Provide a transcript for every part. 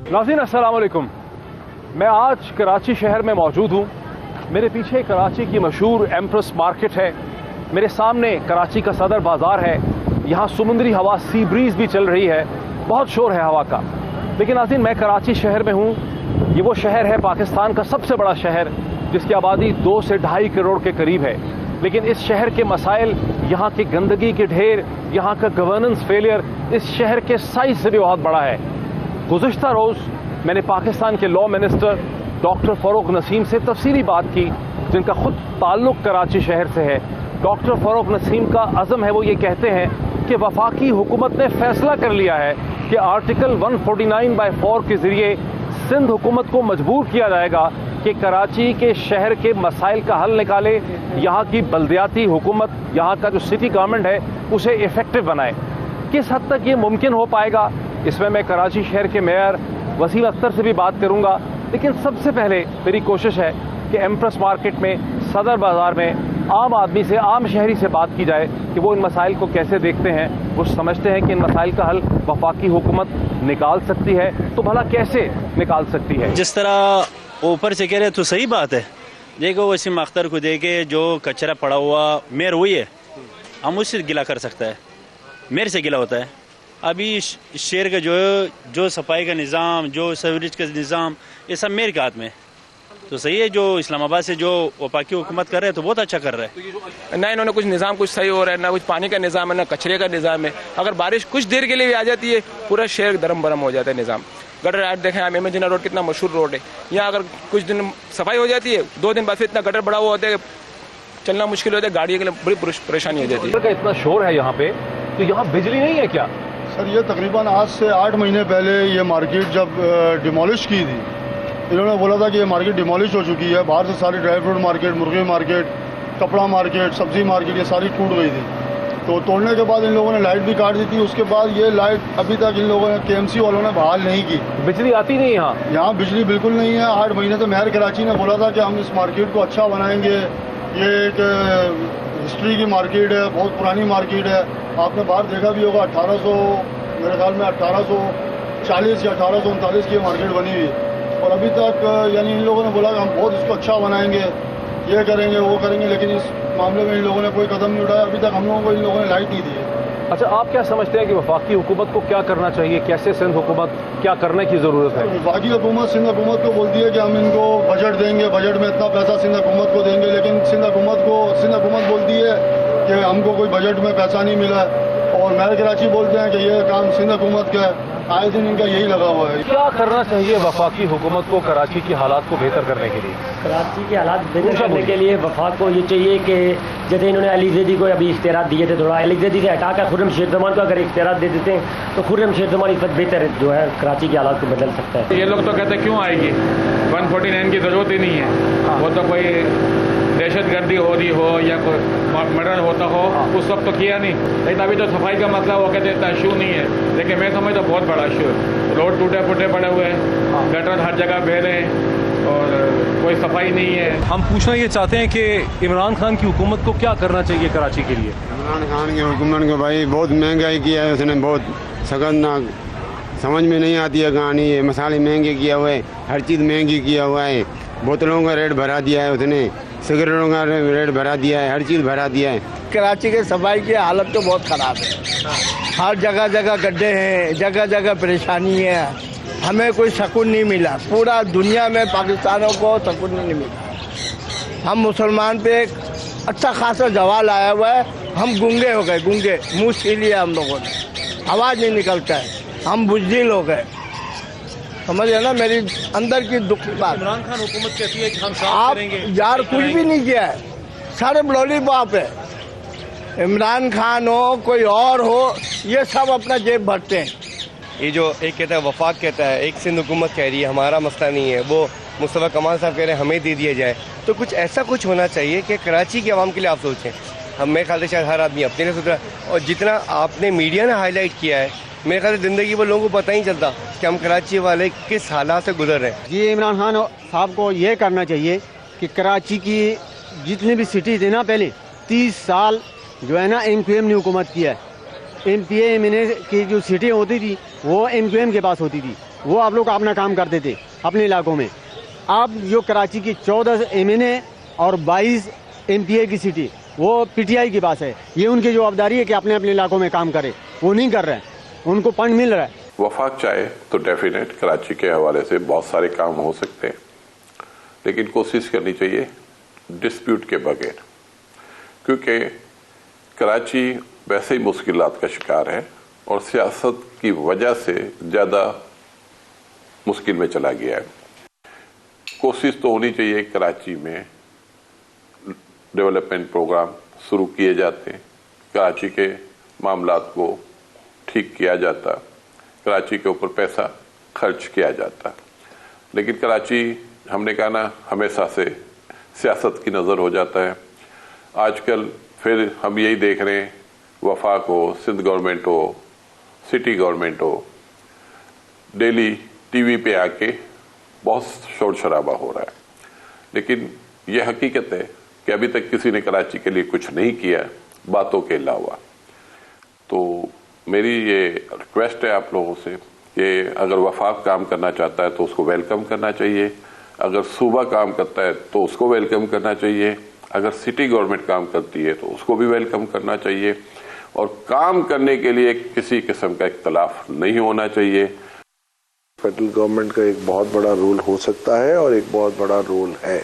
नाज़रीन अस्सलाम वालेकुम। मैं आज कराची शहर में मौजूद हूँ। मेरे पीछे कराची की मशहूर एम्प्रेस मार्केट है, मेरे सामने कराची का सदर बाज़ार है। यहाँ समुद्री हवा सी ब्रीज भी चल रही है, बहुत शोर है हवा का। लेकिन नाज़रीन, मैं कराची शहर में हूँ। ये वो शहर है पाकिस्तान का सबसे बड़ा शहर, जिसकी आबादी 2 से 2.5 करोड़ के करीब है। लेकिन इस शहर के मसाइल, यहाँ की गंदगी के ढेर, यहाँ का गवर्नेंस फेलियर इस शहर के साइज से भी बहुत बड़ा है। गुज़िश्ता रोज़ मैंने पाकिस्तान के law minister doctor Farooq Naseem से तफसीली बात की, जिनका खुद ताल्लुक़ कराची शहर से है। डॉक्टर फ़ारूक नसीम का अज़म है, वो ये कहते हैं कि वफाकी हुकूमत ने फैसला कर लिया है कि आर्टिकल 149/4 के ज़रिए सिंध हुकूमत को मजबूर किया जाएगा कि कराची के शहर के मसाइल का हल निकाले, यहाँ की बल्दियाती हुकूमत, यहाँ का जो सिटी गवर्नमेंट है उसे इफ़ेक्टिव बनाए। किस हद तक ये मुमकिन हो पाएगा, इसमें मैं कराची शहर के मेयर वसीम अख्तर से भी बात करूंगा। लेकिन सबसे पहले मेरी कोशिश है कि एम्प्रेस मार्केट में, सदर बाज़ार में आम आदमी से, आम शहरी से बात की जाए कि वो इन मसाइल को कैसे देखते हैं। वो समझते हैं कि इन मसाइल का हल वफाकी हुकूमत निकाल सकती है, तो भला कैसे निकाल सकती है। जिस तरह ऊपर से कह रहे तो सही बात है। देखो वसीम अख्तर को देखे, जो कचरा पड़ा हुआ मेयर वही है, हम उससे गिला कर सकता है, मेयर से गिला होता है। अभी शहर का जो सफाई का निज़ाम, जो सीवरेज का निज़ाम, ये सब मेयर के हाथ में। तो सही है, जो इस्लामाबाद से जो वफाकी हुकूमत कर रहे हैं तो बहुत अच्छा कर रहे हैं। ना इन्होंने कुछ निज़ाम कुछ सही हो रहा है, ना कुछ पानी का निज़ाम है, ना कचरे का निज़ाम है। अगर बारिश कुछ देर के लिए भी आ जाती है, पूरा शहर दरम बरम हो जाता है निज़ाम। गटर आज देखें, आप इमेजिना रोड कितना मशहूर रोड है, यहाँ अगर कुछ दिन सफाई हो जाती है, 2 दिन बाद फिर इतना गटर बड़ा हुआ होता है, चलना मुश्किल होता है, गाड़ियों के लिए बड़ी परेशानी हो जाती है। इतना शोर है यहाँ पे, तो यहाँ बिजली नहीं है क्या? सर, ये तकरीबन आज से 8 महीने पहले ये मार्केट जब डिमोलिश की थी, इन्होंने बोला था कि ये मार्केट डिमोलिश हो चुकी है। बाहर से सारी ड्राई फ्रूट मार्केट, मुर्गी मार्केट, कपड़ा मार्केट, सब्जी मार्केट, ये सारी टूट गई थी। तो तोड़ने के बाद इन लोगों ने लाइट भी काट दी थी। उसके बाद ये लाइट अभी तक इन लोगों ने, KMC वालों ने बहाल नहीं की। बिजली आती नहीं यहाँ बिजली बिल्कुल नहीं है। 8 महीने तो मेयर कराची ने बोला था कि हम इस मार्केट को अच्छा बनाएंगे। ये एक हिस्ट्री की मार्केट है, बहुत पुरानी मार्केट है। आपने बाहर देखा भी होगा, 1800 मेरे ख्याल में 1840 या 1839 की मार्केट बनी हुई। और अभी तक यानी इन लोगों ने बोला कि हम बहुत इसको अच्छा बनाएंगे, ये करेंगे, वो करेंगे, लेकिन इस मामले में इन लोगों ने कोई कदम नहीं उठाया। अभी तक हम लोगों को इन लोगों ने लाइट नहीं दी है। अच्छा, आप क्या समझते हैं कि वफाकी हुकूमत को क्या करना चाहिए? कैसे सिंध हुकूमत क्या करने की ज़रूरत है? वफाकी हुकूमत सिंध हुकूमत को बोलती है कि हम इनको बजट देंगे, बजट में इतना पैसा सिंध हुकूमत को देंगे। लेकिन सिंध हुकूमत बोलती है कि हमको कोई बजट में पैसा नहीं मिला। और मेयर कराची बोलते हैं कि ये काम सिंध हुकूमत का है। आए दिन इनका यही लगा हुआ है। क्या करना चाहिए वफाकी हुकूमत को कराची की हालात को बेहतर करने के लिए? कराची के हालात बेहतर करने के लिए वफाक को ये चाहिए कि जैसे इन्होंने अली ज़ैदी को अभी इख्तियार दिए थे, थोड़ा अली ज़ैदी से हटाकर खुर्रम शेख ज़मान को अगर इख्तियार दे देते हैं तो खुर्रम शेख ज़मान इस वक्त बेहतर जो है कराची के हालात को बदल सकता है। ये लोग तो कहते हैं क्यों आएगी, 149 की ज़रूरत ही नहीं है। वो तो कोई दहशतगर्दी हो रही हो या कोई मर्डर होता हो, उस वक्त तो किया नहीं। लेकिन अभी तो सफाई का मसला वो कहते इतना इशू नहीं है, लेकिन मैं समझता बहुत बड़ा इशू है। रोड टूटे फूटे पड़े हुए हैं, गटर हर जगह बह रहे हैं और कोई सफाई नहीं है। हम पूछना ये चाहते हैं कि इमरान खान की हुकूमत को क्या करना चाहिए कराची के लिए? इमरान खान की हुकूमत को भाई बहुत महंगाई किया है उसने, बहुत खतरनाक, समझ में नहीं आती है कहानी। है मसाले महंगे किया हुआ है, हर चीज़ महंगी किया हुआ है। बोतलों का रेट बढ़ा दिया है उसने, सिगरेटों का रेट बढ़ा दिया है, हर चीज़ बढ़ा दिया है। कराची के सफाई की हालत तो बहुत ख़राब है। हर जगह जगह गड्ढे हैं, जगह जगह परेशानी है। हमें कोई सुकून नहीं मिला, पूरा दुनिया में पाकिस्तानों को सुकून नहीं मिला। हम मुसलमान पे एक अच्छा खासा जवाल आया हुआ है, हम गूंगे हो गए, गूंगे, मुँह सील लिया हम लोगों ने, आवाज़ नहीं निकलता है, हम बुज़दिल हो गए। समझ ना मेरी अंदर की दुख की बात। इमरान खान हुकूमत कहती है कि हम आप यार कुछ भी नहीं किया है, सारे लॉलीपॉप है। इमरान खान हो कोई और हो, ये सब अपना जेब भरते हैं। ये जो एक कहता है वफाक कहता है, एक सिंध हुकूमत कह रही है हमारा मसला नहीं है, वो मुस्तफा कमाल साहब कह रहे हैं हमें दे दिया जाए। तो कुछ ऐसा कुछ होना चाहिए कि कराची की आवाम के लिए आप सोचें। हम मेरे ख्याल से शायद हर आदमी अपने लिए सोच रहा है। और जितना आपने मीडिया ने हाईलाइट किया है, मेरे ख्याल से ज़िंदगी वो लोगों को पता ही चलता कि हम कराची वाले किस हालात से गुजर रहे हैं। ये इमरान खान साहब को ये करना चाहिए कि कराची की जितनी भी सिटी थी ना, पहले 30 साल जो है ना MQM ने हुकूमत किया है। MPA की जो सीटें होती थी वो MQM के पास होती थी, वो आप लोग अपना काम करते थे अपने इलाकों में। अब जो कराची की 14 MNA और 22 MPA की सीटें वो PTI के पास है। ये उनकी जवाबदारी है कि अपने अपने इलाकों में काम करे, वो नहीं कर रहे हैं, उनको फंड मिल रहा है। वफाक चाहे तो डेफिनेट कराची के हवाले से बहुत सारे काम हो सकते हैं, लेकिन कोशिश करनी चाहिए डिस्प्यूट के बगैर, क्योंकि कराची वैसे ही मुश्किलात का शिकार है और सियासत की वजह से ज़्यादा मुश्किल में चला गया है। कोशिश तो होनी चाहिए कराची में डेवलपमेंट प्रोग्राम शुरू किए जाते, कराची के मामलात को ठीक किया जाता, कराची के ऊपर पैसा खर्च किया जाता। लेकिन कराची हमने कहा ना हमेशा से सियासत की नज़र हो जाता है। आजकल फिर हम यही देख रहे हैं, वफाक हो, सिंध गवर्नमेंट हो, सिटी गवर्नमेंट हो, डेली टीवी पे आके बहुत शोर शराबा हो रहा है। लेकिन यह हकीकत है कि अभी तक किसी ने कराची के लिए कुछ नहीं किया बातों के अलावा। तो मेरी ये रिक्वेस्ट है आप लोगों से कि अगर वफाक काम करना चाहता है तो उसको वेलकम करना चाहिए, अगर सूबा काम करता है तो उसको वेलकम करना चाहिए, अगर सिटी गवर्नमेंट काम करती है तो उसको भी वेलकम करना चाहिए, और काम करने के लिए किसी किस्म का इख्तलाफ नहीं होना चाहिए। फेडरल गवर्नमेंट का एक बहुत बड़ा रोल हो सकता है और एक बहुत बड़ा रोल है।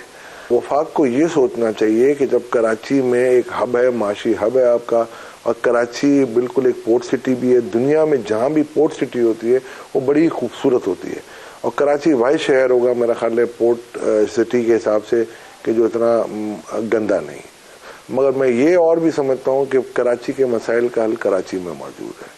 वफाक को ये सोचना चाहिए कि जब कराची में एक हब है, माशी हब है आपका, और कराची बिल्कुल एक पोर्ट सिटी भी है। दुनिया में जहाँ भी पोर्ट सिटी होती है वो बड़ी खूबसूरत होती है, और कराची वही शहर होगा मेरा ख्याल है पोर्ट सिटी के हिसाब से कि जो इतना गंदा नहीं। मगर मैं ये और भी समझता हूँ कि कराची के मसाइल का हल कराची में मौजूद है,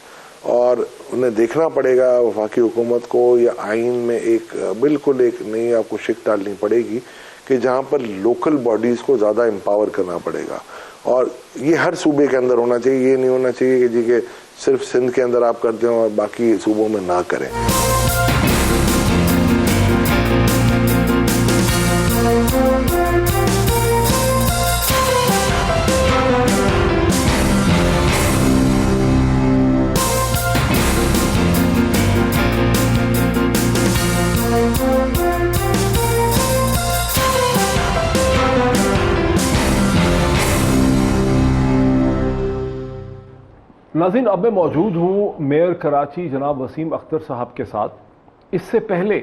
और उन्हें देखना पड़ेगा वफाकी हुकूमत को या आइन में एक बिल्कुल एक नई आपको शिक डालनी पड़ेगी कि जहाँ पर लोकल बॉडीज़ को ज़्यादा एम्पावर करना पड़ेगा। और ये हर सूबे के अंदर होना चाहिए, ये नहीं होना चाहिए कि जी के सिर्फ सिंध के अंदर आप करते हो और बाकी सूबों में ना करें। नाज़रीन, अब मैं मौजूद हूँ मेयर कराची जनाब वसीम अख्तर साहब के साथ। इससे पहले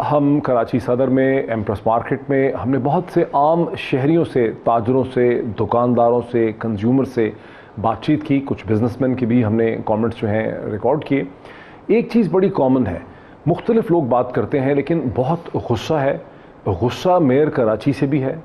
हम कराची सदर में एम्प्रेस मार्केट में हमने बहुत से आम शहरियों से, ताजरों से, दुकानदारों से, कंज्यूमर से बातचीत की, कुछ बिजनेसमैन की भी हमने कमेंट्स जो हैं रिकॉर्ड किए। एक चीज़ बड़ी कॉमन है, मुख्तलिफ लोग बात करते हैं लेकिन बहुत गुस्सा है। गुस्सा मेयर कराची से भी है,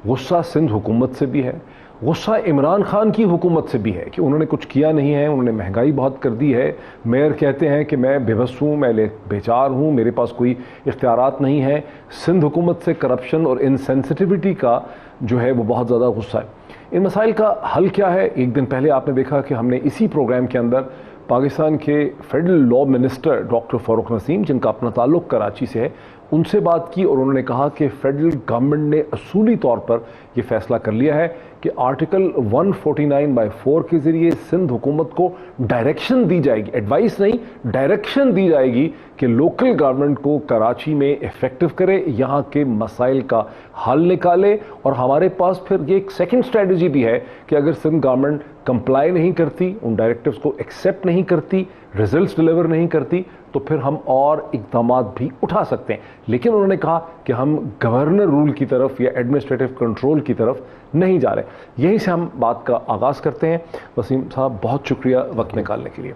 गुस्सा सिंध हुकूमत से भी है, गुस्सा इमरान खान की हुकूमत से भी है कि उन्होंने कुछ किया नहीं है, उन्होंने महंगाई बहुत कर दी है। मेयर कहते हैं कि मैं बेबस हूँ, मैं बेचार हूँ, मेरे पास कोई इख्तियारात नहीं है। सिंध हुकूमत से करप्शन और इनसेंसिटिविटी का जो है वो बहुत ज़्यादा गुस्सा है। इन मसाइल का हल क्या है? एक दिन पहले आपने देखा कि हमने इसी प्रोग्राम के अंदर पाकिस्तान के federal law minister doctor Farooq Naseem, जिनका अपना ताल्लुक़ कराची से है, उनसे बात की और उन्होंने कहा कि फेडरल गवर्नमेंट ने असूली तौर पर यह फैसला कर लिया है कि आर्टिकल 149/4 के ज़रिए सिंध हुकूमत को डायरेक्शन दी जाएगी, एडवाइस नहीं, डायरेक्शन दी जाएगी कि लोकल गवर्नमेंट को कराची में इफेक्टिव करे, यहाँ के मसाइल का हल निकाले। और हमारे पास फिर ये एक सेकंड स्ट्रेटजी भी है कि अगर सिंध गवर्नमेंट कंप्लाई नहीं करती, उन डायरेक्टिव्स को एक्सेप्ट नहीं करती, रिजल्ट्स डिलीवर नहीं करती, तो फिर हम और इक़दाम भी उठा सकते हैं। लेकिन उन्होंने कहा कि हम गवर्नर रूल की तरफ या एडमिनिस्ट्रेटिव कंट्रोल की तरफ नहीं जा रहे। यहीं से हम बात का आगाज़ करते हैं। वसीम साहब, बहुत शुक्रिया वक्त निकालने के लिए।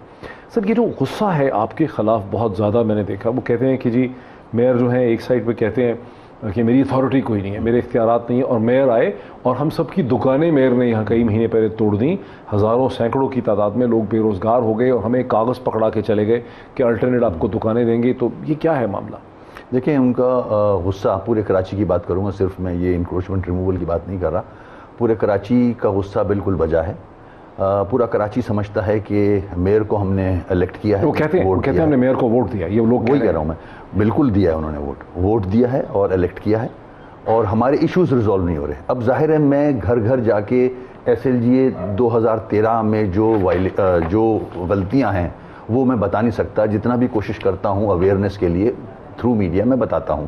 सर, ये जो गुस्सा है आपके ख़िलाफ़ बहुत ज़्यादा मैंने देखा, वो कहते हैं कि जी मेयर जो हैं एक साइड पे कहते हैं कि मेरी अथॉरिटी कोई नहीं है, मेरे इख्तियारात नहीं है, और मेयर आए और हम सब की दुकानें मेयर ने यहाँ कई महीने पहले तोड़ दी, हज़ारों सैकड़ों की तादाद में लोग बेरोज़गार हो गए और हमें कागज़ पकड़ा के चले गए कि अल्टरनेट आपको दुकानें देंगे। तो ये क्या है मामला? देखिए, उनका गुस्सा, पूरे कराची की बात करूँगा, सिर्फ मैं ये इंक्रोचमेंट रिमूवल की बात नहीं कर रहा, पूरे कराची का गुस्सा बिल्कुल वजह है। पूरा कराची समझता है कि मेयर को हमने इलेक्ट किया है। वो कहते हैं हमने मेयर को वोट दिया, ये लोग वही कह रहा हूँ मैं, बिल्कुल दिया है उन्होंने, वोट दिया है और इलेक्ट किया है, और हमारे इश्यूज रिजॉल्व नहीं हो रहे। अब जाहिर है मैं घर घर जाके SLGA 2013 में जो गलतियां हैं वो मैं बता नहीं सकता। जितना भी कोशिश करता हूं अवेयरनेस के लिए थ्रू मीडिया में बताता हूं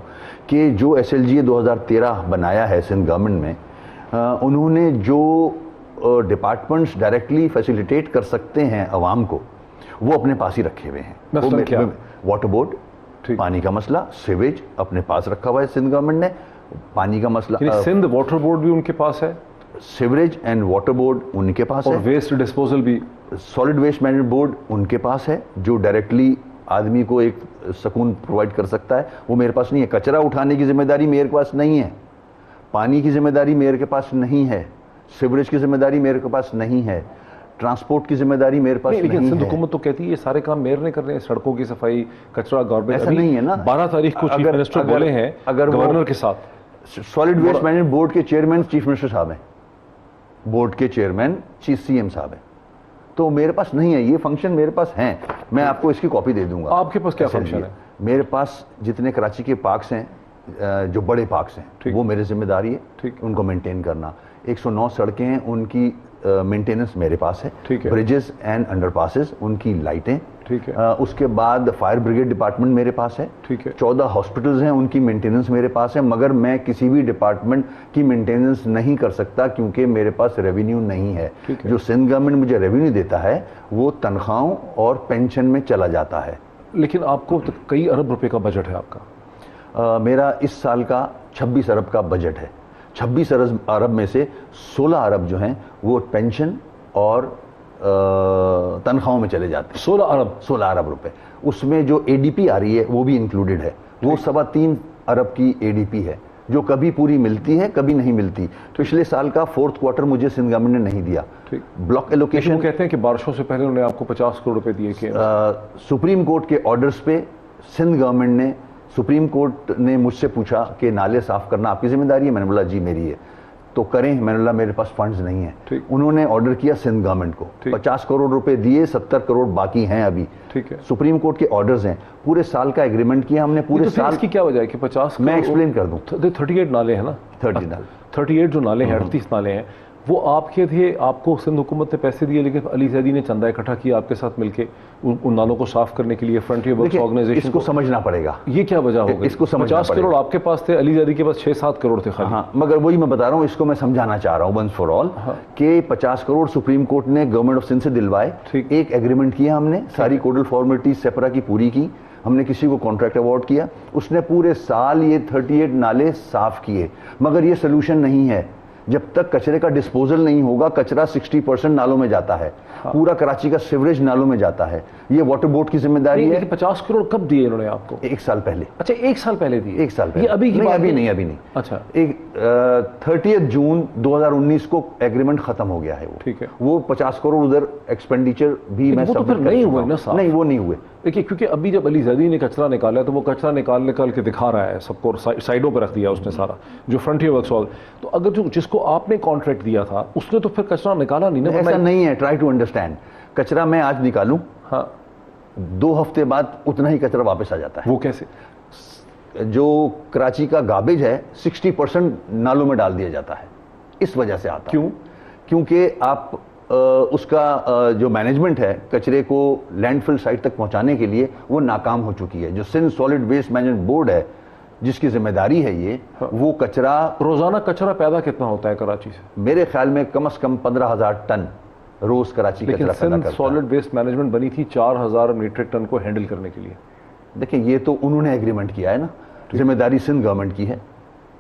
कि जो SLGA 2013 बनाया है सिंध गवर्नमेंट में, उन्होंने जो डिपार्टमेंट्स डायरेक्टली फैसिलिटेट कर सकते हैं अवाम को, वो अपने पास ही रखे हुए हैं। वाटर बोर्ड, पानी का मसला, सीवेज अपने पास रखा हुआ है सिंध गवर्नमेंट ने, पानी का मसला सिंध वाटर बोर्ड भी उनके पास है, सीवरेज एंड वाटर बोर्ड उनके पास है, और वेस्ट डिस्पोजल भी, सॉलिड वेस्ट मैनेजमेंट बोर्ड उनके पास है, जो डायरेक्टली आदमी को एक सुकून प्रोवाइड कर सकता है। वो मेरे पास नहीं है। कचरा उठाने की जिम्मेदारी मेरे पास नहीं है, पानी की जिम्मेदारी मेरे के पास नहीं है, सीवरेज की जिम्मेदारी मेरे के पास नहीं है, ट्रांसपोर्ट की जिम्मेदारी मेरे पास नहीं है। सिंध हुकूमत तो कहती है ये सारे काम मेयर ने करने हैं, सड़कों की सफाई, कचरा, गार्बेज। ऐसा नहीं है ना। 12 तारीख को चीफ मिनिस्टर बोले हैं अगर गवर्नर के साथ, सॉलिड वेस्ट मैनेजमेंट बोर्ड के चेयरमैन चीफ मिनिस्टर साहब हैं, बोर्ड के चेयरमैन चीफ CM साहब हैं, तो मेरे पास नहीं है ये फंक्शन, मेरे पास हैं। मैं आपको इसकी कॉपी दे दूंगा। आपके पास क्या फंक्शन है? मेरे पास जितने कराची के पार्क्स हैं, जो बड़े पार्क्स हैं, वो मेरी जिम्मेदारी है उनको मेंटेन करना। 109 सड़कें हैं, उनकी मेंटेनेंस मेरे पास है। ब्रिजेस एंड अंडरपासेस, उनकी लाइटें, उसके बाद फायर ब्रिगेड डिपार्टमेंट मेरे पास है। 14 हॉस्पिटल्स हैं, उनकी मेंटेनेंस मेरे पास है। मगर मैं किसी भी डिपार्टमेंट की मेंटेनेंस नहीं कर सकता क्योंकि मेरे पास रेवेन्यू नहीं है। जो सिंध गवर्नमेंट मुझे रेवेन्यू देता है वो तनख्वाहों और पेंशन में चला जाता है। लेकिन आपको तो कई अरब रुपए का बजट है आपका। मेरा इस साल का 26 अरब का बजट है। 26 अरब में से 16 अरब जो हैं वो पेंशन और तनख्वाहों में चले जाते हैं। 16 अरब रुपए। उसमें जो ADP आ रही है वो भी इंक्लूडेड है। वो 3.25 अरब की ADP है जो कभी पूरी मिलती है कभी नहीं मिलती। पिछले साल का 4th क्वार्टर मुझे सिंध गवर्नमेंट ने नहीं दिया। ब्लॉक एलोकेशन, वो कहते हैं कि बारिशों से पहले उन्होंने आपको 50 करोड़ रुपए दिए। सुप्रीम कोर्ट के ऑर्डर्स पे सिंध गवर्नमेंट ने, सुप्रीम कोर्ट ने मुझसे पूछा कि नाले साफ करना आपकी जिम्मेदारी है। मैंने बोला जी मेरी है, तो करें। मैंने बोला मेरे पास फंड्स नहीं है। उन्होंने ऑर्डर किया सिंध गवर्नमेंट को, 50 करोड़ रुपए दिए, 70 करोड़ बाकी हैं अभी। सुप्रीम कोर्ट के ऑर्डर्स हैं। पूरे साल का एग्रीमेंट किया हमने। पूरे तो साल की क्या वजह है कि 50? मैं एक्सप्लेन कर दूं। 38 नाले हैं ना, 38 जो नाले हैं, 38 नाले हैं, वो आपके थे। आपको सिंध हुकूमत ने पैसे दिए, लेकिन अली जैदी ने चंदा इकट्ठा किया आपके साथ मिलके उन नालों को साफ करने के लिए। फ्रंटियर वर्क्स ऑर्गेनाइजेशन इसको समझना पड़ेगा। ये क्या वजह हो गई? इसको समझना 50 करोड़ आपके पास थे, अली जैदी के पास 6-7 करोड़ थे खाली। हाँ, मगर वही मैं बता रहा हूँ, इसको मैं समझाना चाह रहा हूँ वंस फॉर ऑल कि 50 करोड़ सुप्रीम कोर्ट ने गवर्नमेंट ऑफ सिंध से दिलवाए। एक एग्रीमेंट किया हमने, सारी कोडल फॉर्मेलिटीज सेपरा की पूरी की हमने, किसी को कॉन्ट्रैक्ट अवार्ड किया, उसने पूरे साल ये 38 नाले साफ किए। मगर ये सोल्यूशन नहीं है। जब तक कचरे का डिस्पोजल नहीं होगा, कचरा 60% नालों में जाता है। पूरा कराची का सीवरेज नालों में जाता है। ये वाटर बोर्ड की जिम्मेदारी है। 50 करोड़ कब दिए इन्होंने आपको? 1 साल पहले। अच्छा, 1 साल पहले दिए? 1 साल पहले। ये अभी की बात नहीं, अभी नहीं। अच्छा, 30 जून 2019 को एग्रीमेंट खत्म हो गया है वो। ठीक है। वो 50 करोड़ उधर एक्सपेंडिचर भी मैं सबमिट कर नहीं हुए ना साहब? नहीं, वो नहीं हुए। देखिए, क्योंकि अभी जब अली जैदी ने कचरा निकाला तो वो कचरा निकाल के दिखा रहा है सबको, साइडों पर रख दिया उसने सारा, जो फ्रंटियर वर्क्स। तो अगर जो जिसको आपने कॉन्ट्रैक्ट दिया था उसने तो फिर कचरा निकाला नहीं ना? ऐसा नहीं है। Try to understand. कचरा मैं आज निकालूं, हाँ, 2 हफ्ते बाद उतना ही कचरा वापस आ जाता है। वो कैसे? जो कराची का गार्बेज है 60% नालों में डाल दिया जाता है। इस वजह से आता। क्यों? क्योंकि आप उसका जो मैनेजमेंट है कचरे को लैंडफिल साइट तक पहुंचाने के लिए वो नाकाम हो चुकी है। जो Sindh solid waste management board है जिसकी जिम्मेदारी है ये, वो कचरा, रोजाना कचरा पैदा कितना होता है कराची से? मेरे ख्याल में कम से कम 15,000 टन रोज कराची कचरा पैदा करता है। सॉलिड वेस्ट मैनेजमेंट बनी थी 4,000 मीट्रिक टन को हैंडल करने के लिए। देखिए, ये तो उन्होंने एग्रीमेंट किया है ना, जिम्मेदारी सिंध गवर्नमेंट की है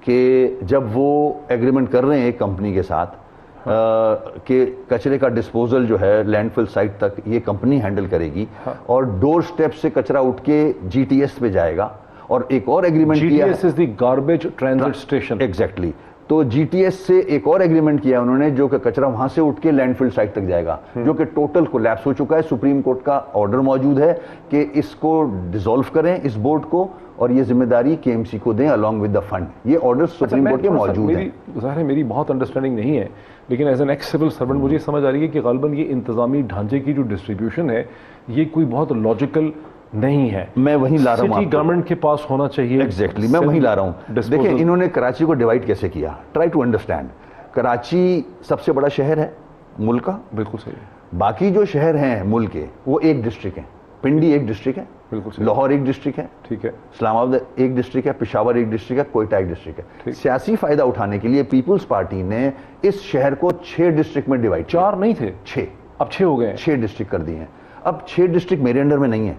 कि जब वो एग्रीमेंट कर रहे हैं एक कंपनी के साथ कि कचरे का डिस्पोजल जो है लैंडफिल साइट तक ये कंपनी हैंडल करेगी, और डोर स्टेप से कचरा उठ के GTS पे जाएगा। और एक और एग्रीमेंट किया है, GTS is the garbage transit station. Exactly. तो जीटीएस से एक और एग्रीमेंट किया उन्होंने, जो कि कचरा वहां से उठ के लैंडफिल साइट तक जाएगा, जो कि टोटल कोलैप्स हो चुका है। सुप्रीम कोर्ट का ऑर्डर मौजूद है कि इसको डिसॉल्व करें इस बोर्ड को, और ये जिम्मेदारी केएमसी को दें अलॉन्ग विद द फंड। ये ऑर्डर सुप्रीम कोर्ट के मौजूद है। ज़ाहिर है मेरी बहुत अंडरस्टैंडिंग नहीं है, लेकिन as an ex civil servant मुझे समझ आ रही है कि ग़ालिबन ये इंतज़ामी ढांचे की जो डिस्ट्रीब्यूशन है ये कोई बहुत लॉजिकल नहीं है। मैं वहीं ला रहा हूँ, सिटी गवर्नमेंट के पास होना चाहिए। एग्जैक्टली, मैं वहीं ला रहा हूँ। देखिए इन्होंने कराची को डिवाइड कैसे किया, ट्राई टू अंडरस्टैंड। कराची सबसे बड़ा शहर है मुल्क का, बिल्कुल सही है। बाकी जो शहर हैं मुल्क के वो एक डिस्ट्रिक्ट है, पिंडी एक डिस्ट्रिक्ट है, बिल्कुल सही, लाहौर एक डिस्ट्रिक्ट है, ठीक है, इस्लामाबाद एक डिस्ट्रिक्ट है, पेशावर एक डिस्ट्रिक्ट है, कोयटा एक डिस्ट्रिक्ट है। सियासी फायदा उठाने के लिए पीपुल्स पार्टी ने इस शहर को 6 डिस्ट्रिक्ट में डिवाइड, 4 नहीं थे 6, अब 6 हो गए, 6 डिस्ट्रिक्ट कर दिए हैं। अब 6 डिस्ट्रिक्ट मेरे अंडर में नहीं है,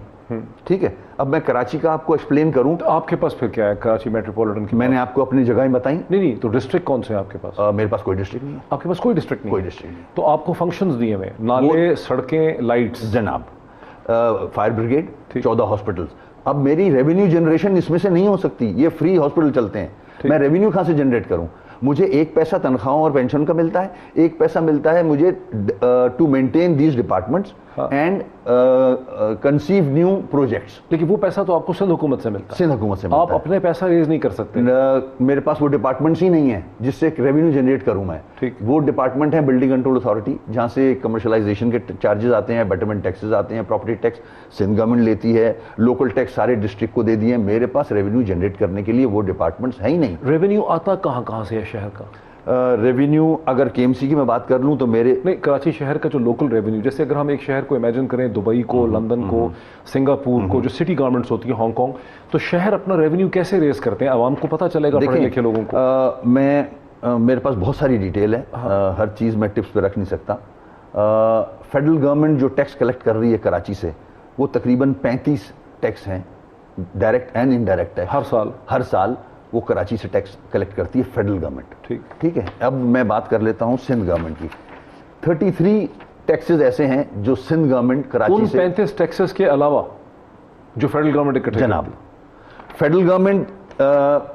ठीक है। अब मैं कराची का आपको एक्सप्लेन करूं तो आपके पास फिर क्या है कराची मेट्रोपॉलिटन की? मैंने आपको अपनी जगह ही बताई। नहीं, तो डिस्ट्रिक्ट कौन से हैं आपके पास? मेरे पास कोई डिस्ट्रिक्ट नहीं है। आपके पास कोई डिस्ट्रिक्ट नहीं? कोई डिस्ट्रिक्ट नहीं। तो आपको फंक्शंस दिए हुए, नाले, सड़कें, लाइट्स, जनाब, फायर ब्रिगेड, 14 हॉस्पिटल्स। अब मेरी रेवेन्यू जनरेशन इसमें से नहीं हो सकती, ये फ्री हॉस्पिटल चलते हैं, मैं रेवेन्यू कहां से जनरेट करूं? मुझे 1 पैसा तनख्वाहों और पेंशन का मिलता है, 1 पैसा मिलता है मुझे to maintain these departments and conceive new projects. लेकिन वो पैसा तो आपको सिंध हुकूमत से मिलता है। सिंध हुकूमत से मिलता आप अपने पैसा रेज नहीं कर सकते। मेरे पास वो डिपार्टमेंट्स ही नहीं है जिससे रेवेन्यू जनरेट करूं मैं। ठीक, वो डिपार्टमेंट है बिल्डिंग कंट्रोल अथॉरिटी, जहां से कमर्शलाइजेशन के चार्जेस आते हैं, बेटरमेंट टैक्सेस आते हैं, प्रॉपर्टी टैक्स सिंध गवर्नमेंट लेती है, लोकल टैक्स सारे डिस्ट्रिक्ट को दे दिए। मेरे पास रेवेन्यू जनरेट करने के लिए वो डिपार्टमेंट्स है ही नहीं। रेवेन्यू आता कहां से है शहर का? रेवेन्यू अगर केएमसी की मैं बात कर लूं तो मेरे नहीं, कराची शहर का जो लोकल रेवेन्यू, जैसे अगर हम एक शहर को इमेजिन करें, दुबई को, लंदन को, सिंगापुर को, जो सिटी गवर्नमेंट्स होती है, हांगकांग, तो शहर अपना रेवेन्यू कैसे रेज करते हैं? आवाम को पता चलेगा, पढ़े लिखे लोगों को? मेरे पास बहुत सारी डिटेल है, हर चीज़ मैं टिप्स पे रख नहीं सकता। फेडरल गवर्नमेंट जो टैक्स कलेक्ट कर रही है कराची से, वो तकरीबन 35 टैक्स हैं, डायरेक्ट एंड इनडायरेक्ट है। हर साल वो कराची से टैक्स कलेक्ट करती है फेडरल गवर्नमेंट। ठीक है। अब मैं बात कर लेता हूं सिंध गवर्नमेंट की। 33 टैक्सेस ऐसे हैं जो सिंध गवर्नमेंट कराची से, 35 टैक्सेस के अलावा जो फेडरल गवर्नमेंट इकट्ठे, जनाब फेडरल गवर्नमेंट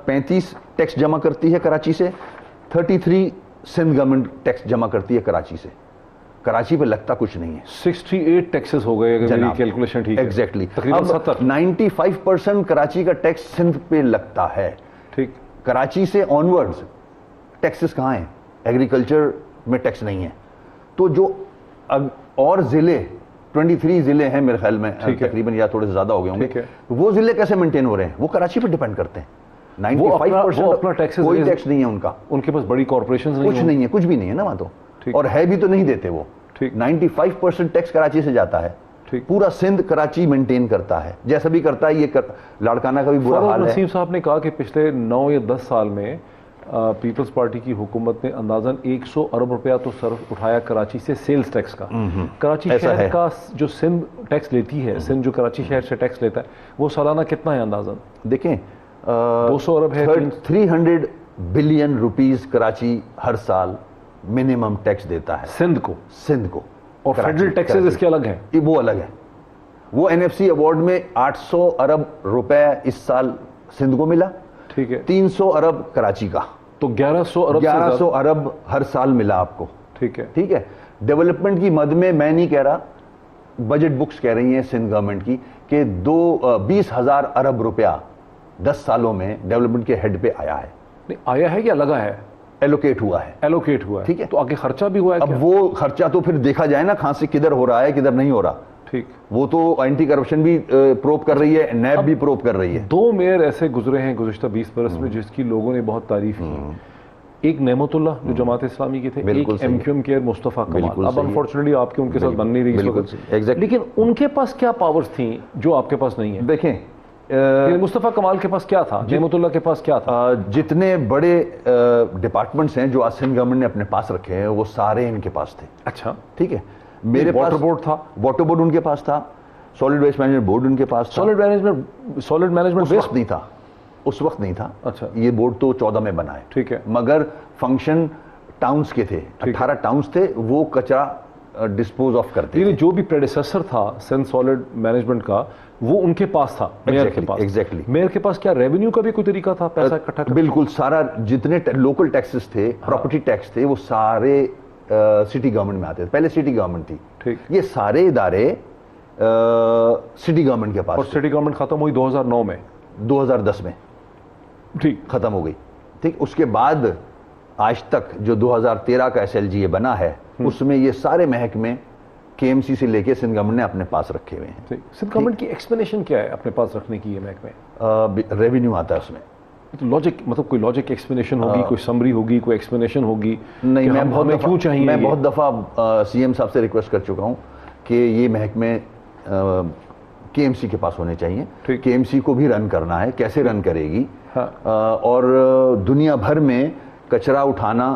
35 टैक्स जमा करती है कराची से, 33 सिंध गवर्नमेंट टैक्स जमा करती है कराची से। कराची पे लगता कुछ नहीं है। 68 टैक्सेस हो गए अगर मेरी कैलकुलेशन ठीक है। एग्जैक्टली। तकरीबन 70। 95% कराची का टैक्स सिंध पे लगता है। ठीक। कराची से ऑनवर्ड्स टैक्सेस कहाँ हैं? एग्रीकल्चर में टैक्स नहीं है। तो जो और जिले 23 जिले हैं मेरे ख्याल में तकरीबन, या थोड़े से ज्यादा हो गए होंगे, वो जिले कैसे मेंटेन हो रहे हैं? वो कराची पे डिपेंड करते हैं। 95% अपना टैक्सेस, कोई टैक्स नहीं है उनका। उनके पास बड़ी कॉर्पोरेशंस कुछ नहीं है, कुछ भी नहीं है ना वहां तो, और है भी तो नहीं देते वो। 95% टैक्स कराची से जाता है। पूरा सिंध कराची मेंटेन करता है, जैसा भी करता है। ये लाड़काना का भी बुरा हाल है। नसीम साहब ने कहा कि पिछले 9 या 10 साल में पीपल्स पार्टी की हुकूमत ने अंदाजन 100 अरब रुपया तो सर्फ उठाया कराची से सेल्स टैक्स का। कराची शहर का जो सिंध टैक्स लेती है, सिंध जो कराची शहर से टैक्स लेता है, वो सालाना कितना है अंदाजन? देखें 200 अरब है। 300 बिलियन रुपीस कराची हर साल मिनिमम टैक्स देता है सिंध को। और फेडरल टैक्सेस इसके अलग हैं। वो अलग है। वो एनएफसी अवार्ड में 800 अरब रुपए इस साल सिंध को मिला। ठीक है। 300 अरब कराची का, तो 1100 अरब हर साल मिला आपको। ठीक है। ठीक है। डेवलपमेंट की मद में मैं नहीं कह रहा, बजट बुक्स कह रही हैं सिंध गवर्नमेंट की कि 20,000 अरब रुपया 10 सालों में डेवलपमेंट के हेड पे आया है। नहीं आया है क्या लगा है? एलोकेट हुआ है। ठीक है। तो आगे खर्चा भी हुआ है? अब वो खर्चा तो फिर देखा जाए ना, कहां से किधर हो रहा है, किधर नहीं हो रहा। ठीक। वो तो एंटी करप्शन भी प्रोब कर रही है, नैब भी प्रोब कर रही है। 2 मेयर ऐसे गुजरे हैं गुज़िश्ता 20 बरस में जिसकी लोगों ने बहुत तारीफ की। एक नेमतुल्लाह जो जमात इस्लामी के थे, एक एमक्यूएम के मुस्तफ़ा कमाल। अब अनफॉर्चुनेटली आपके उनके साथ बन नहीं रही, लेकिन उनके पास क्या पावर्स थी जो आपके पास नहीं है? देखें, मुस्तफ़ा कमाल के पास क्या था, नेमतुल्लाह के पास क्या था? जितने बड़े डिपार्टमेंट्स हैं जो आज सिंध गवर्नमेंट ने अपने पास रखे हैं, वो सारे इनके पास थे। अच्छा। ठीक है। मेरे पास वाटर बोर्ड था, वाटर बोर्ड उनके पास था, सॉलिड वेस्ट मैनेजमेंट बोर्ड उनके पास था। सॉलिड मैनेजमेंट उस वक्त नहीं था, उस वक्त नहीं था। अच्छा। ये बोर्ड तो 14 में बना है। ठीक है। मगर फंक्शन टाउन्स के थे, 18 टाउन्स थे, वो कचरा डिस्पोज ऑफ करते थे। जो भी प्रेडिसेसर था सिंध सॉलिड मैनेजमेंट का, वो उनके पास था, मेयर के पास। एग्जैक्टली। मेयर के पास क्या रेवेन्यू का भी कोई तरीका था पैसा इकट्ठा करने? बिल्कुल, सारा जितने लोकल टैक्सेस थे, प्रॉपर्टी टैक्स थे, वो सारे सिटी गवर्नमेंट में आते थे। पहले सिटी गवर्नमेंट थी, ठीक। ये सारे इदारे सिटी गवर्नमेंट के पास। और सिटी गवर्नमेंट खत्म हुई 2009 में, 2010 में ठीक खत्म हो गई। ठीक, उसके बाद आज तक जो 2013 का SLGA बना है, उसमें ये सारे महकमे KMC से लेके सिंध गवर्नमेंट ने अपने पास रखे हुए हैं। ठीक। सिंध गवर्नमेंट की एक्सप्लेनेशन क्या है अपने पास रखने की? ये महकमे रेवेन्यू आता है उसमें, तो लॉजिक, मतलब कोई लॉजिक एक्सप्लेनेशन होगी, कोई समरी होगी, कोई एक्सप्लेनेशन होगी? नहीं, मैं बहुत दफा CM साहब से रिक्वेस्ट कर चुका हूँ कि ये महकमे KMC के पास होने चाहिए। KMC को भी रन करना है, कैसे रन करेगी? और दुनिया भर में कचरा उठाना,